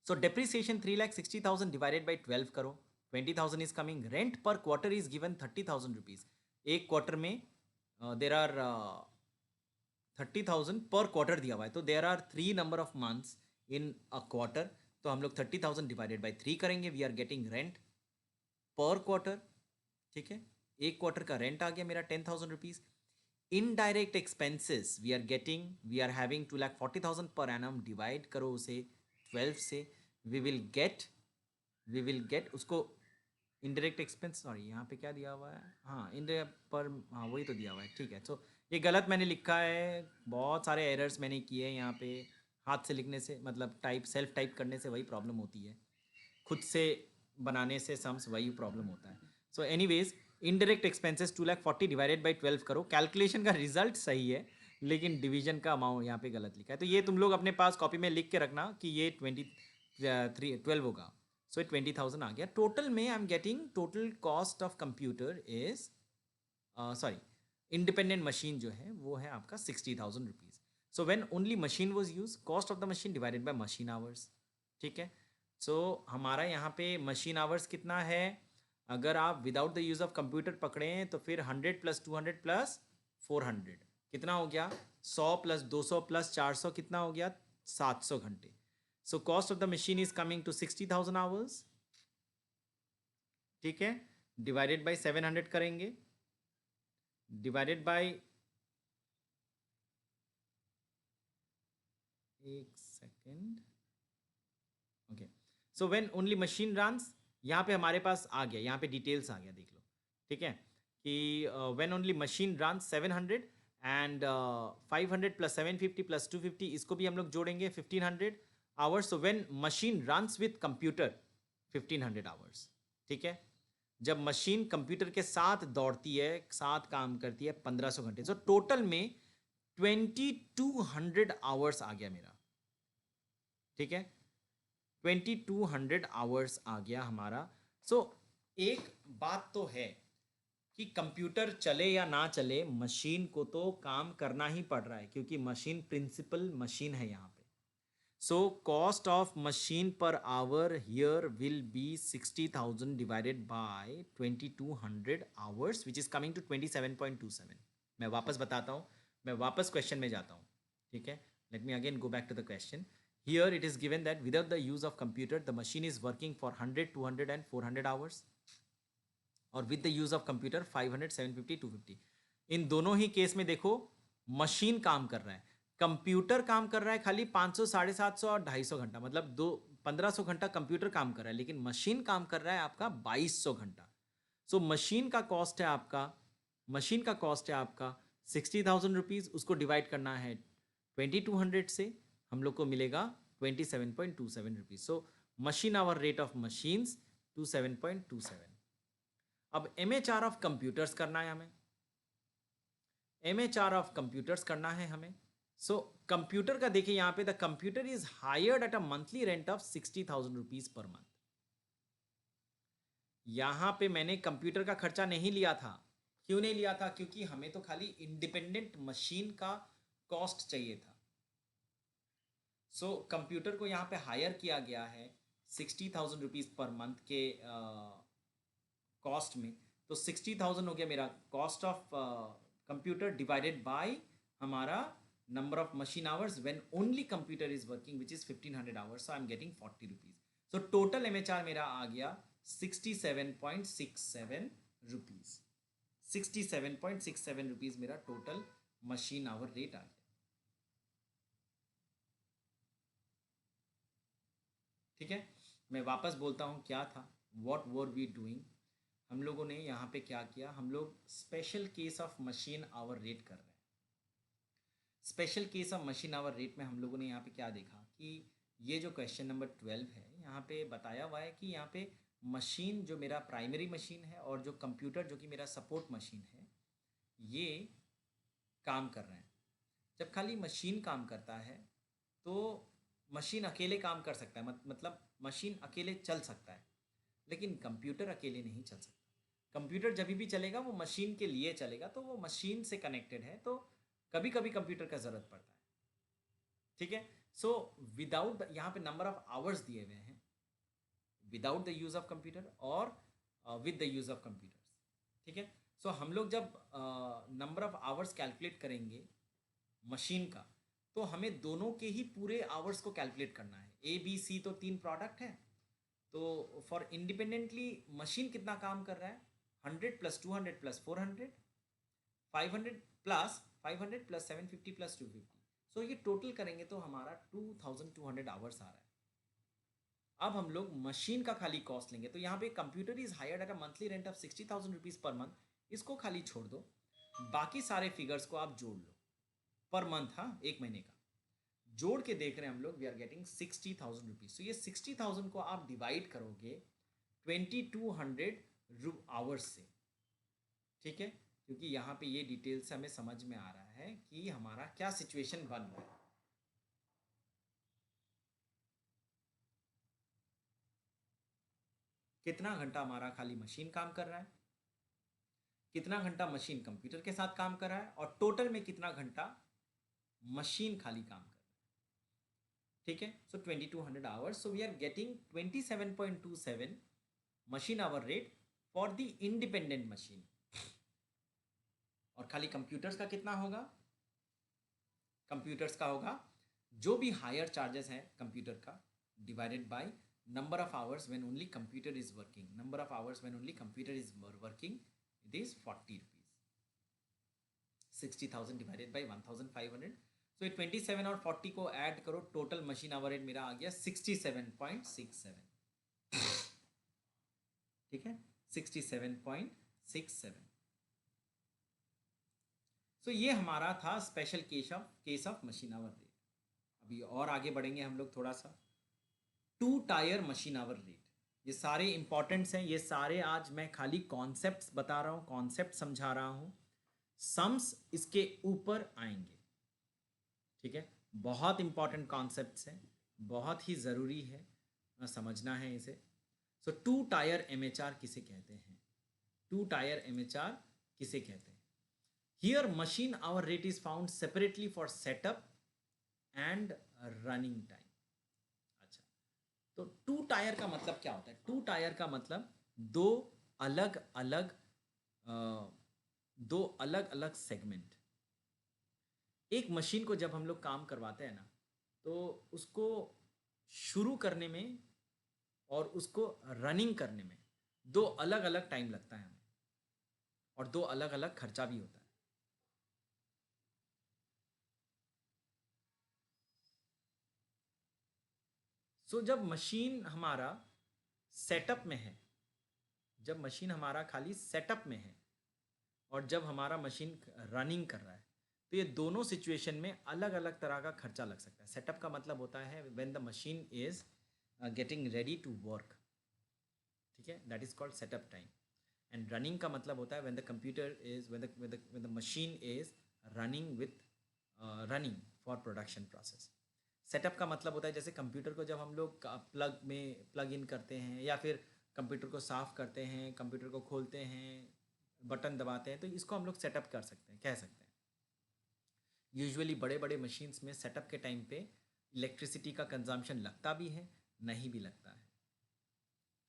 सो डेप्रिसिएशन 3,60,000 डिवाइडेड बाई 12 करो, 20,000 is coming. Rent per quarter is given 30,000 rupees. एक क्वार्टर में देर आर 30,000 पर क्वार्टर दिया हुआ है, तो there are 3 number of months in a quarter. तो हम लोग 30,000 डिवाइडेड बाई 3 करेंगे. We are getting rent per quarter. ठीक है, एक क्वार्टर का रेंट आ गया मेरा 10,000 rupees. Indirect expenses we are getting, we are having 2,40,000 per annum. Divide करो उसे 12 से, वी विल गेट उसको इनडायरेक्ट एक्सपेंस. सॉरी यहाँ पे क्या दिया हुआ है, हाँ इनडायरेक्ट पर, हाँ वही तो दिया हुआ है. ठीक है, तो ये गलत मैंने लिखा है, बहुत सारे एरर्स मैंने किए हैं यहाँ पे. हाथ से लिखने से मतलब सेल्फ टाइप करने से वही प्रॉब्लम होती है. खुद से बनाने से सम्स वही प्रॉब्लम होता है. So anyways indirect expenses 2,40,000 divided by 12 करो. कैलकुलेशन का रिजल्ट सही है लेकिन डिवीजन का अमाउंट यहाँ पे गलत लिखा है. तो ये तुम लोग अपने पास कॉपी में लिख के रखना कि ये 12 होगा. सो 20,000 आ गया. टोटल में आई am getting total cost of computer is sorry independent machine जो है वो है आपका 60,000 rupees. So when only machine was use cost of the machine divided by machine hours. ठीक है. सो हमारा यहाँ पे मशीन आवर्स कितना है. अगर आप without the use of computer पकड़ें तो फिर 100 प्लस 200 प्लस 400 कितना हो गया. 100 प्लस 200 प्लस 400 कितना हो गया. 700 घंटे. So cost of the machine is coming to 60,000 hours. ठीक है. डिवाइडेड बाई 700 करेंगे. डिवाइडेड बाई एक second. Okay. So when only machine runs यहाँ पे हमारे पास आ गया. यहाँ पे डिटेल्स आ गया देख लो. ठीक है कि when only machine runs 700 and 500 plus 750 plus 250 इसको भी हम लोग जोड़ेंगे 1500 hours. So when machine runs with computer 1500 hours. ठीक है. जब मशीन कंप्यूटर के साथ दौड़ती है साथ काम करती है 1500 घंटे. सो टोटल में 2200 आवर्स आ गया मेरा. ठीक है. 2200 आवर्स आ गया हमारा. सो एक बात तो है कि कंप्यूटर चले या ना चले मशीन को तो काम करना ही पड़ रहा है क्योंकि मशीन प्रिंसिपल मशीन है यहाँ पे. So cost of machine per hour here will be 60,000 divided by 2200 hours which is coming to 27.27. मैं वापस बताता हूँ. मैं वापस क्वेश्चन में जाता हूँ. ठीक है. Let me again go back to the question. Here it is given that without the use of computer, the machine is working for 100, 200 and 400 hours. और with the use of computer 500, 750, 250. इन दोनों ही case में देखो machine काम कर रहा है. Computer काम कर रहा है खाली 500, 750 और 250 घंटा. मतलब 1500 घंटा कंप्यूटर काम कर रहा है लेकिन मशीन काम कर रहा है आपका 2200 घंटा. सो मशीन का कॉस्ट है आपका 60,000 रुपीज़. उसको डिवाइड करना है 2200 से. हम लोग को मिलेगा 27.27 rupees. So machine hour rate of machines 27.27. अब MHR ऑफ कंप्यूटर्स करना है हमें. MHR ऑफ कंप्यूटर्स करना है हमें. सो कंप्यूटर का देखिए यहाँ पे the computer is hired at a monthly rent of 60,000 rupees per month. यहाँ पे मैंने कंप्यूटर का खर्चा नहीं लिया था. क्यों नहीं लिया था. क्योंकि हमें तो खाली इंडिपेंडेंट मशीन का कॉस्ट चाहिए था. सो कंप्यूटर को यहाँ पे हायर किया गया है 60,000 रुपीज़ पर मंथ के कॉस्ट में. तो 60,000 हो गया मेरा cost of computer divided by हमारा number of machine hours when only computer is working which is 1500 hours. So I am getting 40 rupees. So total MHR मेरा आ गया 67.67 रुपीज़. 67.67 रुपीज़ मेरा टोटल मशीन आवर रेट आ गया. ठीक है. मैं वापस बोलता हूँ क्या था. What were we doing. हम लोगों ने यहाँ पे क्या किया. हम लोग special case of machine hour rate कर रहे हैं. Special case of machine hour rate में हम लोगों ने यहाँ पे क्या देखा कि ये जो क्वेश्चन नंबर 12 है यहाँ पे बताया हुआ है कि यहाँ पे मशीन जो मेरा प्राइमरी मशीन है और जो कंप्यूटर जो कि मेरा सपोर्ट मशीन है ये काम कर रहे हैं. जब खाली मशीन काम करता है तो मशीन अकेले काम कर सकता है. मतलब मशीन अकेले चल सकता है लेकिन कंप्यूटर अकेले नहीं चल सकता. कंप्यूटर जब भी चलेगा वो मशीन के लिए चलेगा तो वो मशीन से कनेक्टेड है. तो कभी कभी कंप्यूटर का ज़रूरत पड़ता है. ठीक है. सो विदाउट यहाँ पे नंबर ऑफ आवर्स दिए हुए हैं without the use of computer और with the use of computers. ठीक है. सो हम लोग जब नंबर ऑफ आवर्स कैलकुलेट करेंगे मशीन का तो हमें दोनों के ही पूरे आवर्स को कैलकुलेट करना है. ABC तो 3 प्रोडक्ट है. तो फॉर इंडिपेंडेंटली मशीन कितना काम कर रहा है 100 plus 200 plus 400 500 plus 500 plus 750 plus 250. सो ये टोटल करेंगे तो हमारा 2200 आवर्स आ रहा है. अब हम लोग मशीन का खाली कॉस्ट लेंगे. तो यहाँ पे computer is hired at a monthly rent of 60,000 rupees per month. इसको खाली छोड़ दो. बाकी सारे फिगर्स को आप जोड़ लो पर मंथ. हाँ एक महीने का जोड़ के देख रहे हैं हम लोग. We are getting 60,000 rupees. तो ये 60,000 को आप डिवाइड करोगे 2200 आवर्स से, ठीक है, क्योंकि यहाँ पे ये डिटेल्स हमें समझ में आ रहा है कि हमारा क्या सिचुएशन बन रहा है। कितना घंटा हमारा खाली मशीन काम कर रहा है, कितना घंटा मशीन कंप्यूटर के साथ काम कर रहा है, और टोटल में कितना घंटा मशीन खाली काम कर रहा है, ठीक है। So 2200 hours, so we are getting 27.27 machine hour rate for the independent machine. और खाली कंप्यूटर्स का कितना होगा, कंप्यूटर्स का होगा जो भी हायर चार्जेस है कंप्यूटर का divided by number of hours when only computer is working. Number of hours when only computer is working, it is 40 rupees. 60,000 divided by 1,500. So ये 27 और 40 को ऐड करो, टोटल मशीन आवर रेट मेरा आ गया 67.67, ठीक है, 67.67। सो ये हमारा था special case of machine hour rate. अभी और आगे बढ़ेंगे हम लोग थोड़ा सा। 2 टायर मशीन आवर रेट, ये सारे इंपॉर्टेंट्स हैं, ये सारे आज मैं खाली कॉन्सेप्ट्स बता रहा हूँ, कॉन्सेप्ट समझा रहा हूँ, सम्स इसके ऊपर आएंगे, ठीक है। बहुत इंपॉर्टेंट कॉन्सेप्ट्स हैं, बहुत ही ज़रूरी है समझना है इसे। सो 2 टायर एमएचआर किसे कहते हैं, 2 टायर एमएचआर किसे कहते हैं। Here machine hour rate is found separately for setup and running time. तो 2 टायर का मतलब क्या होता है, 2 टायर का मतलब दो अलग अलग सेगमेंट। एक मशीन को जब हम लोग काम करवाते हैं ना, तो उसको शुरू करने में और उसको रनिंग करने में 2 अलग अलग टाइम लगता है हमें, और 2 अलग अलग खर्चा भी होता है। सो जब मशीन हमारा सेटअप में है, जब मशीन हमारा खाली सेटअप में है और जब हमारा मशीन रनिंग कर रहा है, तो ये दोनों सिचुएशन में अलग अलग तरह का खर्चा लग सकता है। सेटअप का मतलब होता है when the machine is getting ready to work, ठीक है, that is called setup time. And running का मतलब होता है when the computer is when the machine is running with running for production process. Setup का मतलब होता है जैसे कंप्यूटर को जब हम लोग प्लग इन करते हैं, या फिर कंप्यूटर को साफ़ करते हैं, कंप्यूटर को खोलते हैं, बटन दबाते हैं, तो इसको हम लोग सेटअप कर सकते हैं, कह सकते हैं। यूजुअली बड़े बड़े मशीन्स में सेटअप के टाइम पे इलेक्ट्रिसिटी का कंजम्पशन लगता भी है, नहीं भी लगता है,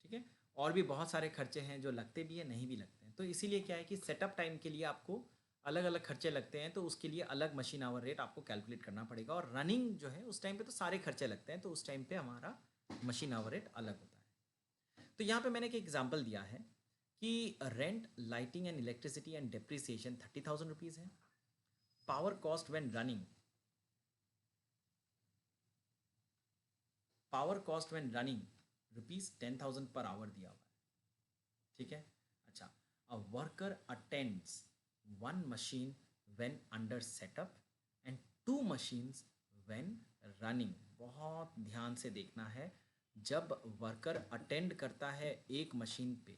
ठीक है। और भी बहुत सारे खर्चे हैं जो लगते भी हैं, नहीं भी लगते हैं। तो इसीलिए क्या है कि सेटअप टाइम के लिए आपको अलग अलग खर्चे लगते हैं, तो उसके लिए अलग मशीन आवर रेट आपको कैलकुलेट करना पड़ेगा। और रनिंग जो है उस टाइम पे तो सारे खर्चे लगते हैं, तो उस टाइम पे हमारा मशीन आवर रेट अलग होता है। तो यहाँ पे मैंने एक एग्जाम्पल दिया है कि rent, lighting and electricity and depreciation 30,000 rupees है। Power cost when running, power cost when running rupees 10,000 per hour दिया हुआ है, ठीक है। अच्छा, a worker attends 1 machine when under setup and 2 machines when running. बहुत ध्यान से देखना है, जब वर्कर अटेंड करता है एक मशीन पे,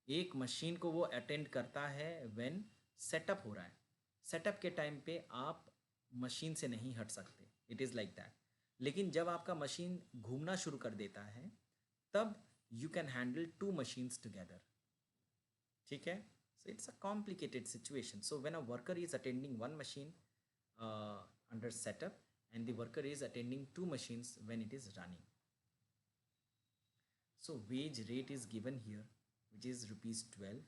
एक मशीन को वो अटेंड करता है व्हेन सेटअप हो रहा है। सेटअप के टाइम पे आप मशीन से नहीं हट सकते, इट इज़ लाइक दैट। लेकिन जब आपका मशीन घूमना शुरू कर देता है, तब you can handle 2 machines together, ठीक है। So it's a complicated situation. So when a worker is attending 1 machine under setup and the worker is attending 2 machines when it is running. So wage rate is given here, which is rupees 12.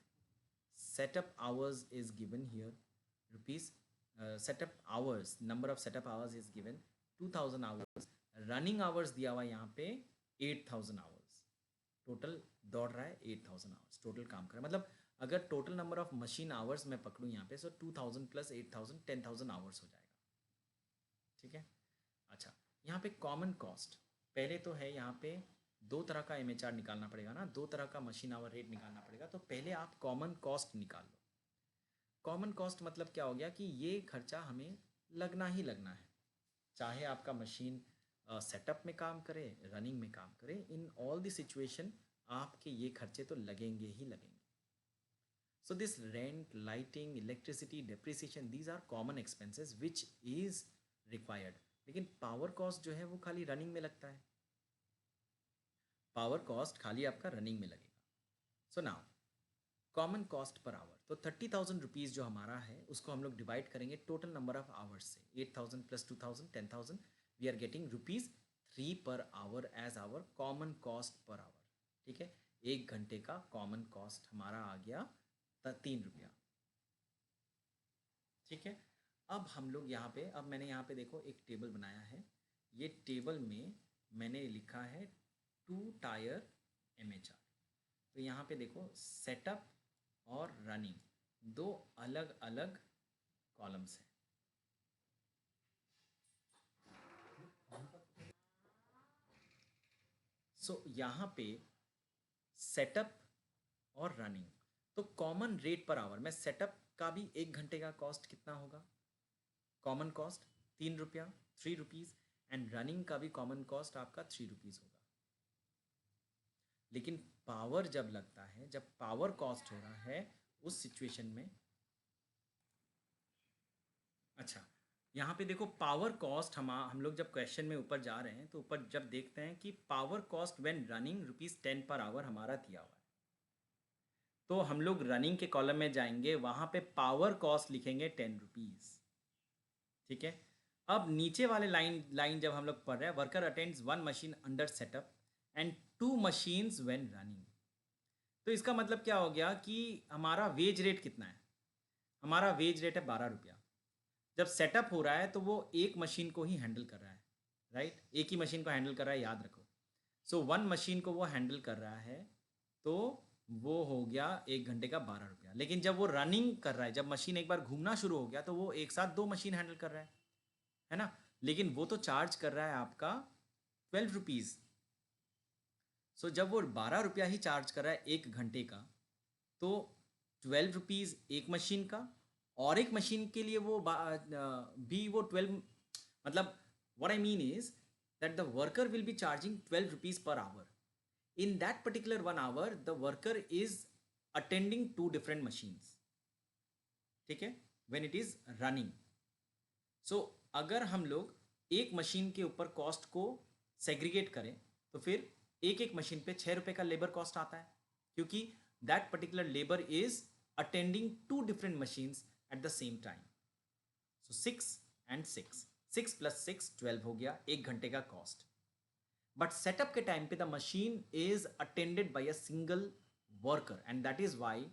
Setup hours is given here, rupees setup hours, number of setup hours is given 2000 hours. Running hours दिया हुआ यहाँ पे 8000 hours. Total दौड़ रहा है 8000 hours, total काम कर रहा है। मतलब अगर total number of machine hours मैं पकड़ूँ यहाँ पे, सो 2000 प्लस 8000 10,000 आवर्स हो जाएगा, ठीक है। अच्छा, यहाँ पे कॉमन कॉस्ट पहले तो है, यहाँ पे 2 तरह का एमएचआर निकालना पड़ेगा ना, 2 तरह का मशीन आवर रेट निकालना पड़ेगा। तो पहले आप कॉमन कॉस्ट निकाल लो। कॉमन कॉस्ट मतलब क्या हो गया कि ये खर्चा हमें लगना ही लगना है, चाहे आपका मशीन सेटअप में काम करे, रनिंग में काम करे, इन ऑल द सिचुएशन आपके ये खर्चे तो लगेंगे ही लगेंगे। So this rent, lighting, electricity, depreciation, these are common expenses which is required. लेकिन पावर कॉस्ट जो है वो खाली रनिंग में लगता है, पावर कॉस्ट खाली आपका रनिंग में लगेगा। So now common cost per our, तो 30,000 रुपीज़ जो हमारा है उसको हम लोग डिवाइड करेंगे टोटल नंबर ऑफ आवर्स से। 8,000 plus 2,000 10,000, we are getting ₹3 per hour as our common cost per hour. ठीक है, 1 घंटे का कॉमन कॉस्ट हमारा आ गया ₹3। ठीक है, अब हम लोग यहाँ पे, अब मैंने यहाँ पे देखो एक टेबल बनाया है। ये टेबल में मैंने लिखा है 2 टायर MHR। तो यहाँ पे देखो सेटअप और रनिंग दो अलग अलग कॉलम्स हैं। सो यहाँ पे सेटअप और रनिंग, तो कॉमन रेट पर आवर में सेटअप का भी 1 घंटे का कॉस्ट कितना होगा, कॉमन कॉस्ट ₹3, ₹3, एंड रनिंग का भी कॉमन कॉस्ट आपका ₹3 होगा। लेकिन पावर जब लगता है, जब पावर कॉस्ट हो रहा है उस सिचुएशन में, अच्छा यहाँ पे देखो पावर कॉस्ट, हम लोग जब क्वेश्चन में ऊपर जा रहे हैं तो ऊपर जब देखते हैं कि power cost when running ₹10 per hour हमारा दिया हुआ है, तो हम लोग रनिंग के कॉलम में जाएंगे, वहाँ पे पावर कॉस्ट लिखेंगे ₹10। ठीक है, अब नीचे वाले लाइन जब हम लोग पढ़ रहे हैं, worker attends 1 machine under setup and 2 machines when running, तो इसका मतलब क्या हो गया कि हमारा वेज रेट कितना है, हमारा वेज रेट है ₹12। जब सेटअप हो रहा है तो वो एक मशीन को ही हैंडल कर रहा है, राइट, एक ही मशीन को हैंडल कर रहा है, याद रखो। सो 1 मशीन को वो हैंडल कर रहा है, तो वो हो गया 1 घंटे का ₹12। लेकिन जब वो रनिंग कर रहा है, जब मशीन एक बार घूमना शुरू हो गया, तो वो एक साथ 2 मशीन हैंडल कर रहा है ना, लेकिन वो तो चार्ज कर रहा है आपका ₹12। सो जब वो ₹12 ही चार्ज कर रहा है 1 घंटे का, तो ₹12 एक मशीन का, और एक मशीन के लिए वो भी वो 12, मतलब what I mean is that the worker will be charging ₹12 per hour. In that particular 1 hour, the worker is attending 2 different machines. ठीक है, when it is running. So अगर हम लोग एक मशीन के ऊपर कॉस्ट को सेग्रीगेट करें, तो फिर एक एक मशीन पे ₹6 का लेबर कॉस्ट आता है, क्योंकि that particular labour is attending 2 different machines at the same time. So 6 and 6, 6 + 6 12 हो गया 1 घंटे का कॉस्ट। बट सेटअप के टाइम पे the machine is attended by a single worker, and that is why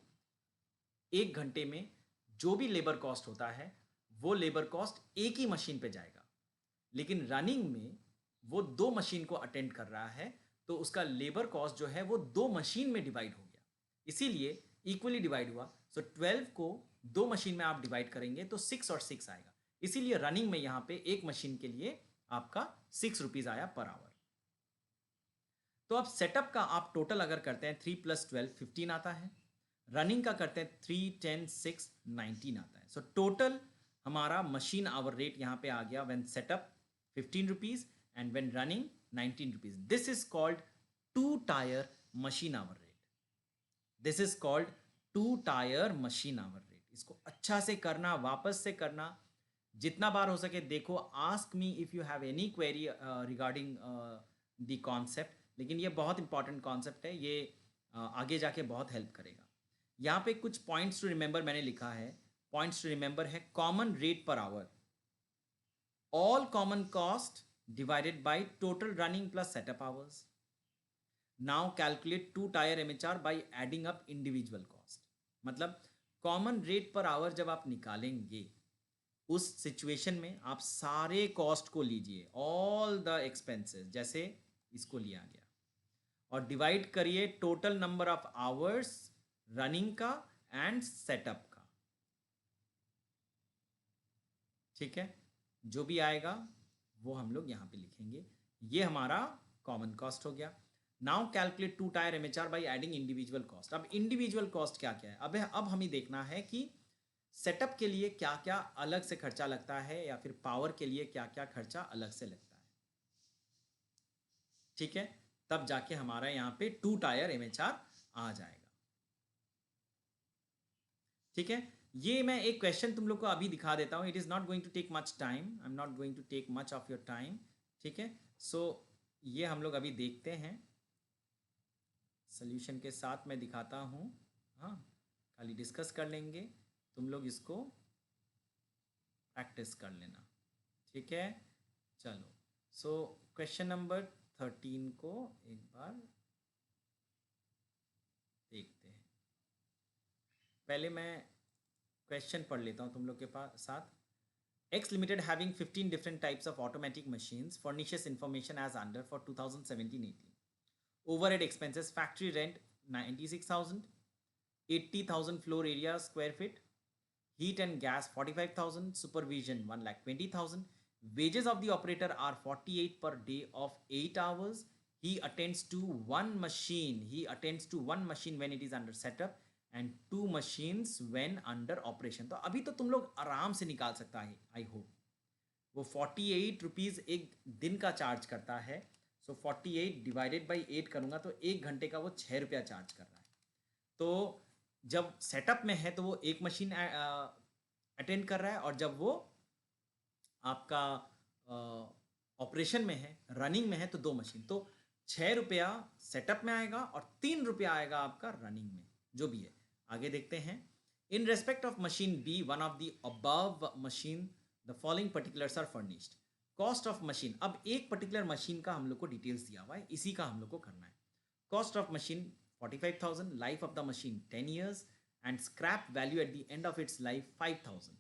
1 घंटे में जो भी लेबर कॉस्ट होता है वो लेबर कॉस्ट एक ही मशीन पे जाएगा। लेकिन रनिंग में वो 2 मशीन को अटेंड कर रहा है, तो उसका लेबर कॉस्ट जो है वो 2 मशीन में डिवाइड हो गया, इसीलिए इक्वली डिवाइड हुआ। सो 12 को 2 मशीन में आप डिवाइड करेंगे तो 6 और 6 आएगा, इसीलिए रनिंग में यहाँ पे एक मशीन के लिए आपका ₹6 आया पर आवर। तो अब सेटअप का आप टोटल अगर करते हैं 3 + 12 15 आता है, रनिंग का करते हैं 3 10 6 19 आता है। सो टोटल हमारा मशीन आवर रेट यहाँ पे आ गया when setup ₹15 and when running ₹19। This is called 2 tyre machine hour rate, this is called 2 tyre machine hour rate. इसको अच्छा से करना, वापस से करना, जितना बार हो सके देखो। Ask me if you have any query regarding the concept, लेकिन ये बहुत इंपॉर्टेंट कॉन्सेप्ट है, ये आगे जाके बहुत हेल्प करेगा। यहाँ पे कुछ पॉइंट्स टू रिमेंबर मैंने लिखा है। पॉइंट्स टू रिमेंबर है common rate per hour, all common cost divided by total running plus setup hours. Now calculate 2 tier MHR by adding up individual cost. मतलब कॉमन रेट पर आवर जब आप निकालेंगे उस situation में आप सारे cost को लीजिए, ऑल द एक्सपेंसेस, जैसे इसको लिया गया, और डिवाइड करिए total number of hours running का एंड सेटअप का। ठीक है, जो भी आएगा वो हम लोग यहाँ पे लिखेंगे। ये हमारा कॉमन कॉस्ट हो गया। Now calculate 2 tier MHR by adding individual cost. अब इंडिविजुअल कॉस्ट क्या क्या है, अब हमें देखना है कि सेटअप के लिए क्या क्या अलग से खर्चा लगता है, या फिर पावर के लिए क्या क्या खर्चा अलग से लगता है। ठीक है, तब जाके हमारा यहाँ पे 2 टायर MHR आ जाएगा। ठीक है, ये मैं एक क्वेश्चन तुम लोग को अभी दिखा देता हूँ। It is not going to take much time, I am not going to take much of your time. ठीक है, सो ये हम लोग अभी देखते हैं, सोल्यूशन के साथ मैं दिखाता हूँ। हाँ, खाली डिस्कस कर लेंगे, तुम लोग इसको प्रैक्टिस कर लेना। ठीक है, चलो, सो क्वेश्चन नंबर 13 को एक बार देखते हैं। पहले मैं क्वेश्चन पढ़ लेता हूँ तुम लोग के पास साथ। X Limited, having 15 different types of automatic machines, furnishes information as under for 2017-18. Overhead expenses: factory rent 96,000, 80,000 floor area square feet, heat and gas 45,000, supervision 1,20,000. Wages of the operator are 48 per day of 8 hours. He attends to one machine. He attends to one machine when it is under setup and two machines when under operation. तो अभी तो तुम लोग आराम से निकाल सकता है, आई होप। वो 48 रुपीज़ एक दिन का चार्ज करता है। सो 48 डिवाइडेड बाई 8 करूँगा तो एक घंटे का वो 6 रुपया चार्ज कर रहा है। तो जब सेटअप में है तो वो एक मशीन अटेंड कर रहा है, और जब वो आपका ऑपरेशन में है, रनिंग में है, तो 2 मशीन। तो 6 रुपया सेटअप में आएगा और 3 रुपया आएगा आपका रनिंग में, जो भी है। आगे देखते हैं। In respect of machine B, one of the above machine, the following particulars are furnished. Cost of machine, अब एक पर्टिकुलर मशीन का हम लोग को डिटेल्स दिया हुआ है, इसी का हम लोग को करना है। Cost of machine 45,000, life of the machine 10 years, and scrap value at the end of its life 5,000.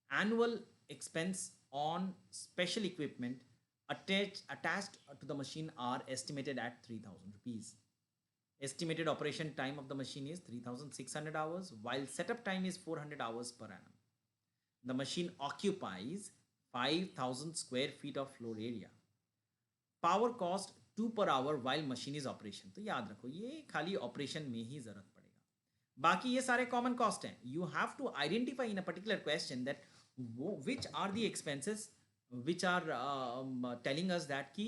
Annual expense on special equipment attached to the machine are estimated at 3,000 rupees. Estimated operation time of the machine is 3,600 hours, while setup time is 400 hours per annum. The machine occupies 5,000 square feet of floor area. Power cost 2 per hour while machine is operation. तो याद रखो, ये खाली operation में ही जरूरत पड़ेगा, बाकी ये सारे कॉमन कॉस्ट हैं. You have to identify in a particular question that which are the expenses which are telling us that कि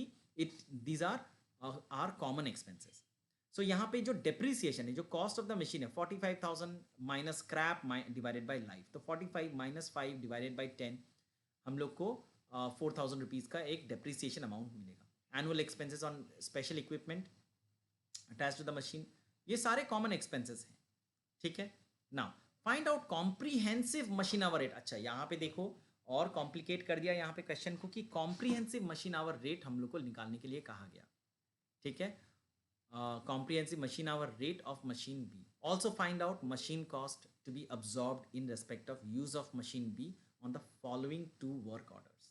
these are common expenses. So यहाँ पे जो depreciation है, जो cost of the machine है 45,000 minus scrap divided by life, तो 45 minus 5 divided by 10 हम लोग को 4,000 रुपीज़ का एक depreciation amount मिलेगा. Annual expenses on special equipment attached to the machine, ये सारे common expenses हैं. ठीक है. Now find out comprehensive machine hour rate. अच्छा, यहाँ पे देखो और कॉम्प्लिकेट कर दिया यहाँ पे क्वेश्चन को कि कॉम्प्रीहेंसिव मशीन आवर रेट हम लोग को निकालने के लिए कहा गया. ठीक है, comprehensive machine hour rate of machine B. Also find out machine cost to be absorbed in respect of use of machine B on the following 2 work orders.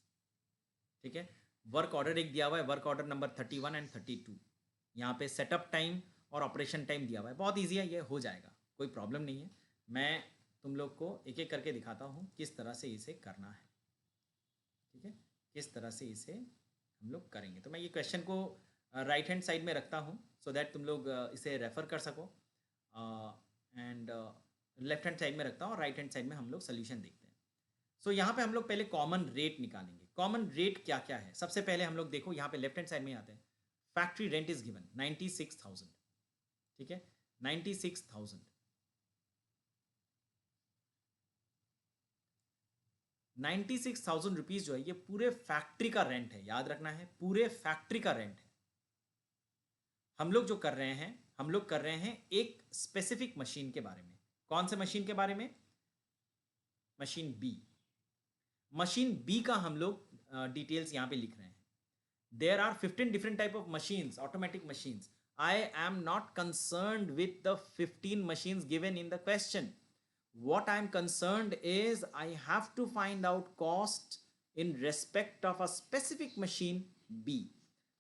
ठीक है, वर्क ऑर्डर एक दिया हुआ है, वर्क ऑर्डर नंबर 31 एंड 32. यहाँ पे setup time और operation time दिया हुआ है. बहुत ईजी है, ये हो जाएगा, कोई प्रॉब्लम नहीं है. मैं तुम लोग को एक एक करके दिखाता हूँ किस तरह से इसे करना है. ठीक है, किस तरह से इसे हम लोग करेंगे. तो मैं ये क्वेश्चन को राइट हैंड साइड में रखता हूँ सो दैट तुम लोग इसे रेफ़र कर सको, एंड लेफ्ट हैंड साइड में रखता हूँ और राइट हैंड साइड में हम लोग सोल्यूशन देखते हैं. सो यहाँ पे हम लोग पहले कॉमन रेट निकालेंगे. कॉमन रेट क्या क्या है, सबसे पहले हम लोग देखो यहाँ पे लेफ्ट हैंड साइड में आते हैं. Factory rent is given 96,000. ठीक है, 96,000. 96,000 रुपीज़ जो है ये पूरे फैक्ट्री का रेंट है. याद रखना है, पूरे फैक्ट्री का रेंट है. हम लोग जो कर रहे हैं, हम लोग कर रहे हैं एक स्पेसिफिक मशीन के बारे में. कौन से मशीन के बारे में? Machine B. मशीन बी का हम लोग डिटेल्स यहाँ पे लिख रहे हैं. There are 15 different type of machines, automatic machines. I am not concerned with the 15 machines given in the question. What I am concerned is I have to find out cost in respect of a specific machine B.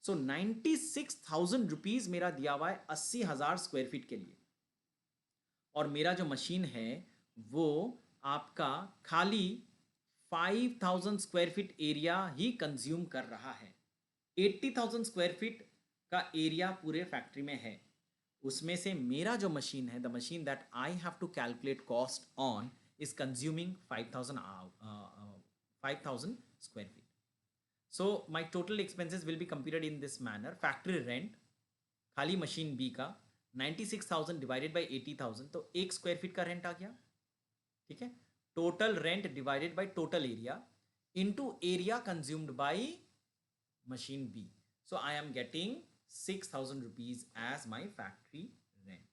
So 96,000 rupees मेरा दिया हुआ है 80,000 square feet के लिए, और मेरा जो machine है वो आपका खाली 5,000 स्क्वायर फीट एरिया ही कंज्यूम कर रहा है. 80,000 स्क्वायर फीट का एरिया पूरे फैक्ट्री में है. उसमें से मेरा जो मशीन है, the machine that I have to calculate cost on is consuming 5,000 square feet. So my total expenses will be computed in this manner. Factory rent खाली मशीन बी का 96,000 डिवाइडेड बाई 80,000, तो 1 स्क्वायर फीट का rent आ गया। ठीक है, total rent divided by total area into area consumed by machine B. So I am getting 6,000 rupees as my factory rent.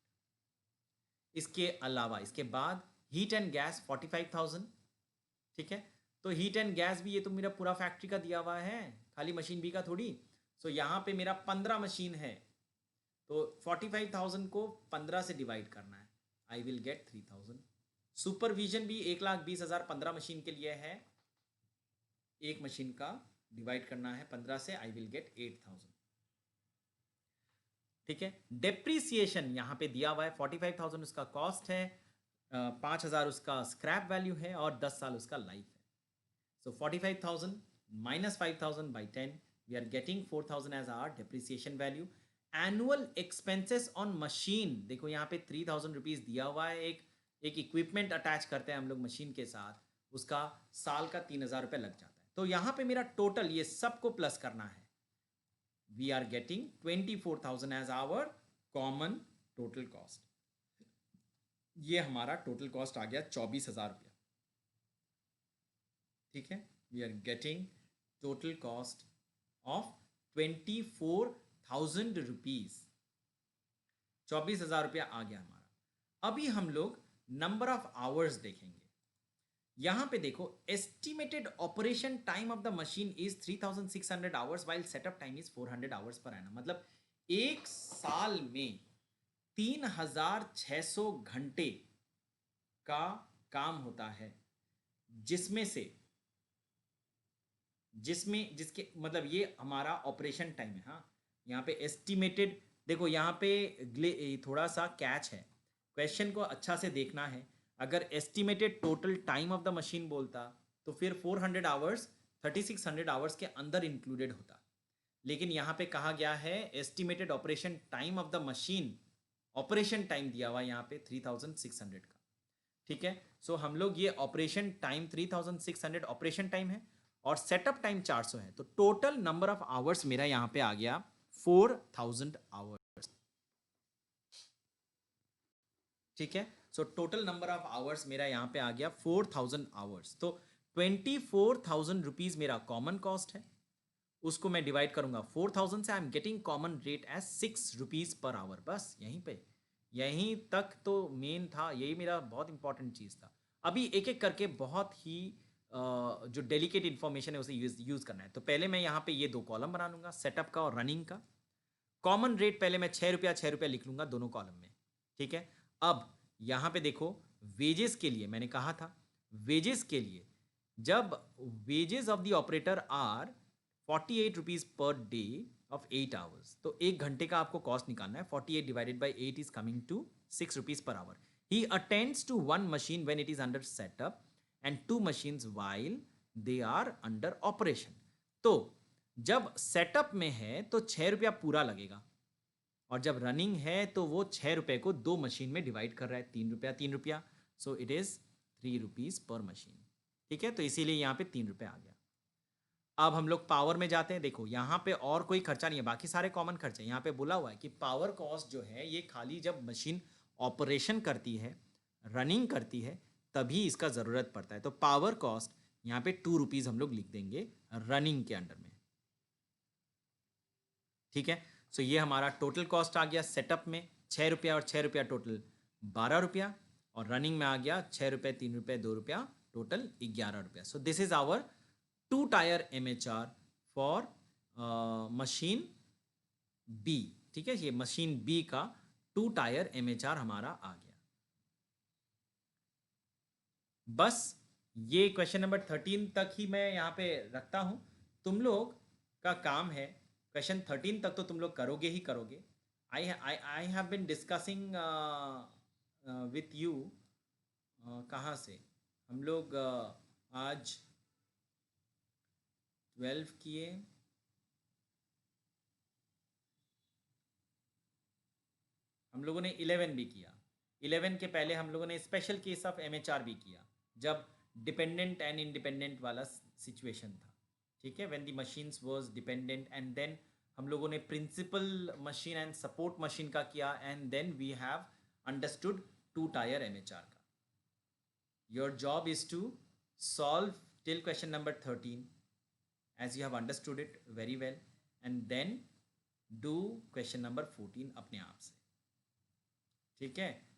इसके अलावा इसके बाद हीट एंड गैस 45,000। ठीक है, तो हीट एंड गैस भी ये तो मेरा पूरा फैक्ट्री का दिया हुआ है, खाली मशीन बी का थोड़ी। सो यहाँ पे मेरा 15 मशीन है, तो 45,000 को 15 से डिवाइड करना है, आई विल गेट 3,000। सुपरविजन भी 1,20,000 15 मशीन के लिए है, एक मशीन का डिवाइड करना है 15 से, आई विल गेट 8,000। ठीक है, डेप्रीसिएशन यहाँ पे दिया हुआ है 45,000 उसका कॉस्ट है, 5,000 उसका स्क्रैप वैल्यू है और 10 साल उसका लाइफ है। So 45,000 minus 5,000 by 10, we are getting 4,000 as our depreciation value. Annual expenses on machine, देखो यहाँ पे 3,000 रुपीज दिया हुआ है, एक इक्विपमेंट अटैच करते हैं हम लोग मशीन के साथ, उसका साल का 3,000 रुपये लग जाता है। तो यहाँ पे मेरा टोटल ये सबको प्लस करना है, we are getting 24,000 as our common total cost. ये हमारा टोटल कॉस्ट आ गया 24,000 रुपया। ठीक है, we are getting total cost of 24,000 rupees, 24,000 रुपया आ गया हमारा। अभी हम लोग नंबर ऑफ आवर्स देखेंगे। यहां पे देखो, estimated operation time of the machine is 3,600 hours while setup time is 400 hours per annum. मतलब एक साल में 3,600 घंटे का काम होता है, जिसके मतलब ये हमारा ऑपरेशन टाइम है। हाँ, यहाँ पे एस्टिमेटेड, देखो यहाँ पे थोड़ा सा कैच है, क्वेश्चन को अच्छा से देखना है। अगर estimated total time of the machine बोलता तो फिर 400 आवर्स 3,600 आवर्स के अंदर इंक्लूडेड होता, लेकिन यहाँ पे कहा गया है estimated operation time of the machine, operation time दिया हुआ यहाँ पे 3,600 का। ठीक है, सो हम लोग ये ऑपरेशन टाइम 3,600 ऑपरेशन टाइम है और सेटअप टाइम 400 है, तो टोटल नंबर ऑफ आवर्स मेरा यहाँ पे आ गया 4,000 आवर्स। ठीक है, so total number of hours मेरा यहाँ पे आ गया 4,000 आवर्स। तो 24,000 रुपीज मेरा कॉमन कॉस्ट है, उसको मैं डिवाइड करूंगा 4,000 से, I am getting common rate as 6 rupees per hour. बस यहीं तक तो मेन था, यही मेरा बहुत इंपॉर्टेंट चीज़ था। अभी एक एक करके बहुत ही जो डेलिकेट इन्फॉर्मेशन है उसे यूज़ करना है। तो पहले मैं यहाँ पे ये 2 कॉलम बना लूँगा, सेटअप का और रनिंग का। कॉमन रेट पहले मैं 6 रुपया लिख लूँगा दोनों कॉलम में। ठीक है, अब यहाँ पे देखो, वेजेस के लिए मैंने कहा था, वेजेस के लिए जब wages of the operator are 48 rupees per day of 8 hours, तो 1 घंटे का आपको कॉस्ट निकालना है। 48 divided by 8 is coming to 6 rupees per hour. He attends to 1 machine when it is under setup and 2 machines while they are under operation. तो जब setup में है तो 6 रुपया पूरा लगेगा, और जब रनिंग है तो वो 6 रुपये को 2 मशीन में डिवाइड कर रहा है, 3 रुपया। So it is 3 rupees per machine. ठीक है, तो इसीलिए यहाँ पे 3 रुपये आ गया। अब हम लोग पावर में जाते हैं। देखो यहाँ पे और कोई खर्चा नहीं है, बाकी सारे कॉमन खर्चे। यहाँ पे बोला हुआ है कि पावर कॉस्ट जो है ये खाली जब मशीन ऑपरेशन करती है, रनिंग करती है, तभी इसका ज़रूरत पड़ता है। तो पावर कॉस्ट यहाँ पे 2 रुपीज़ हम लोग लिख देंगे रनिंग के अंडर में। ठीक है, सो ये हमारा टोटल कॉस्ट आ गया सेटअप में 6 रुपया और 6 रुपया टोटल 12 रुपया, और रनिंग में आ गया 6 रुपये 3 रुपये 2 रुपया टोटल 11 रुपया। So this is our 2 tier MHR for machine B. ठीक है, ये मशीन बी का 2 टायर MHR हमारा आ गया। बस ये क्वेश्चन नंबर 13 तक ही मैं यहाँ पे रखता हूँ। तुम लोग का काम है क्वेश्चन 13 तक तो तुम लोग करोगे ही करोगे। I have been discussing with you, कहाँ से हम लोग आज 12 किए, हम लोगों ने 11 भी किया। 11 के पहले हम लोगों ने स्पेशल केस ऑफ MHR भी किया, जब डिपेंडेंट एंड इंडिपेंडेंट वाला सिचुएशन था। ठीक है, when the machines was dependent and then हम लोगों ने principal machine and support machine का किया, and then we have understood 2 tier MHR का. Your job is to solve till question number 13 as you have understood it very well, and then do question number 14 अपने आप से. ठीक है.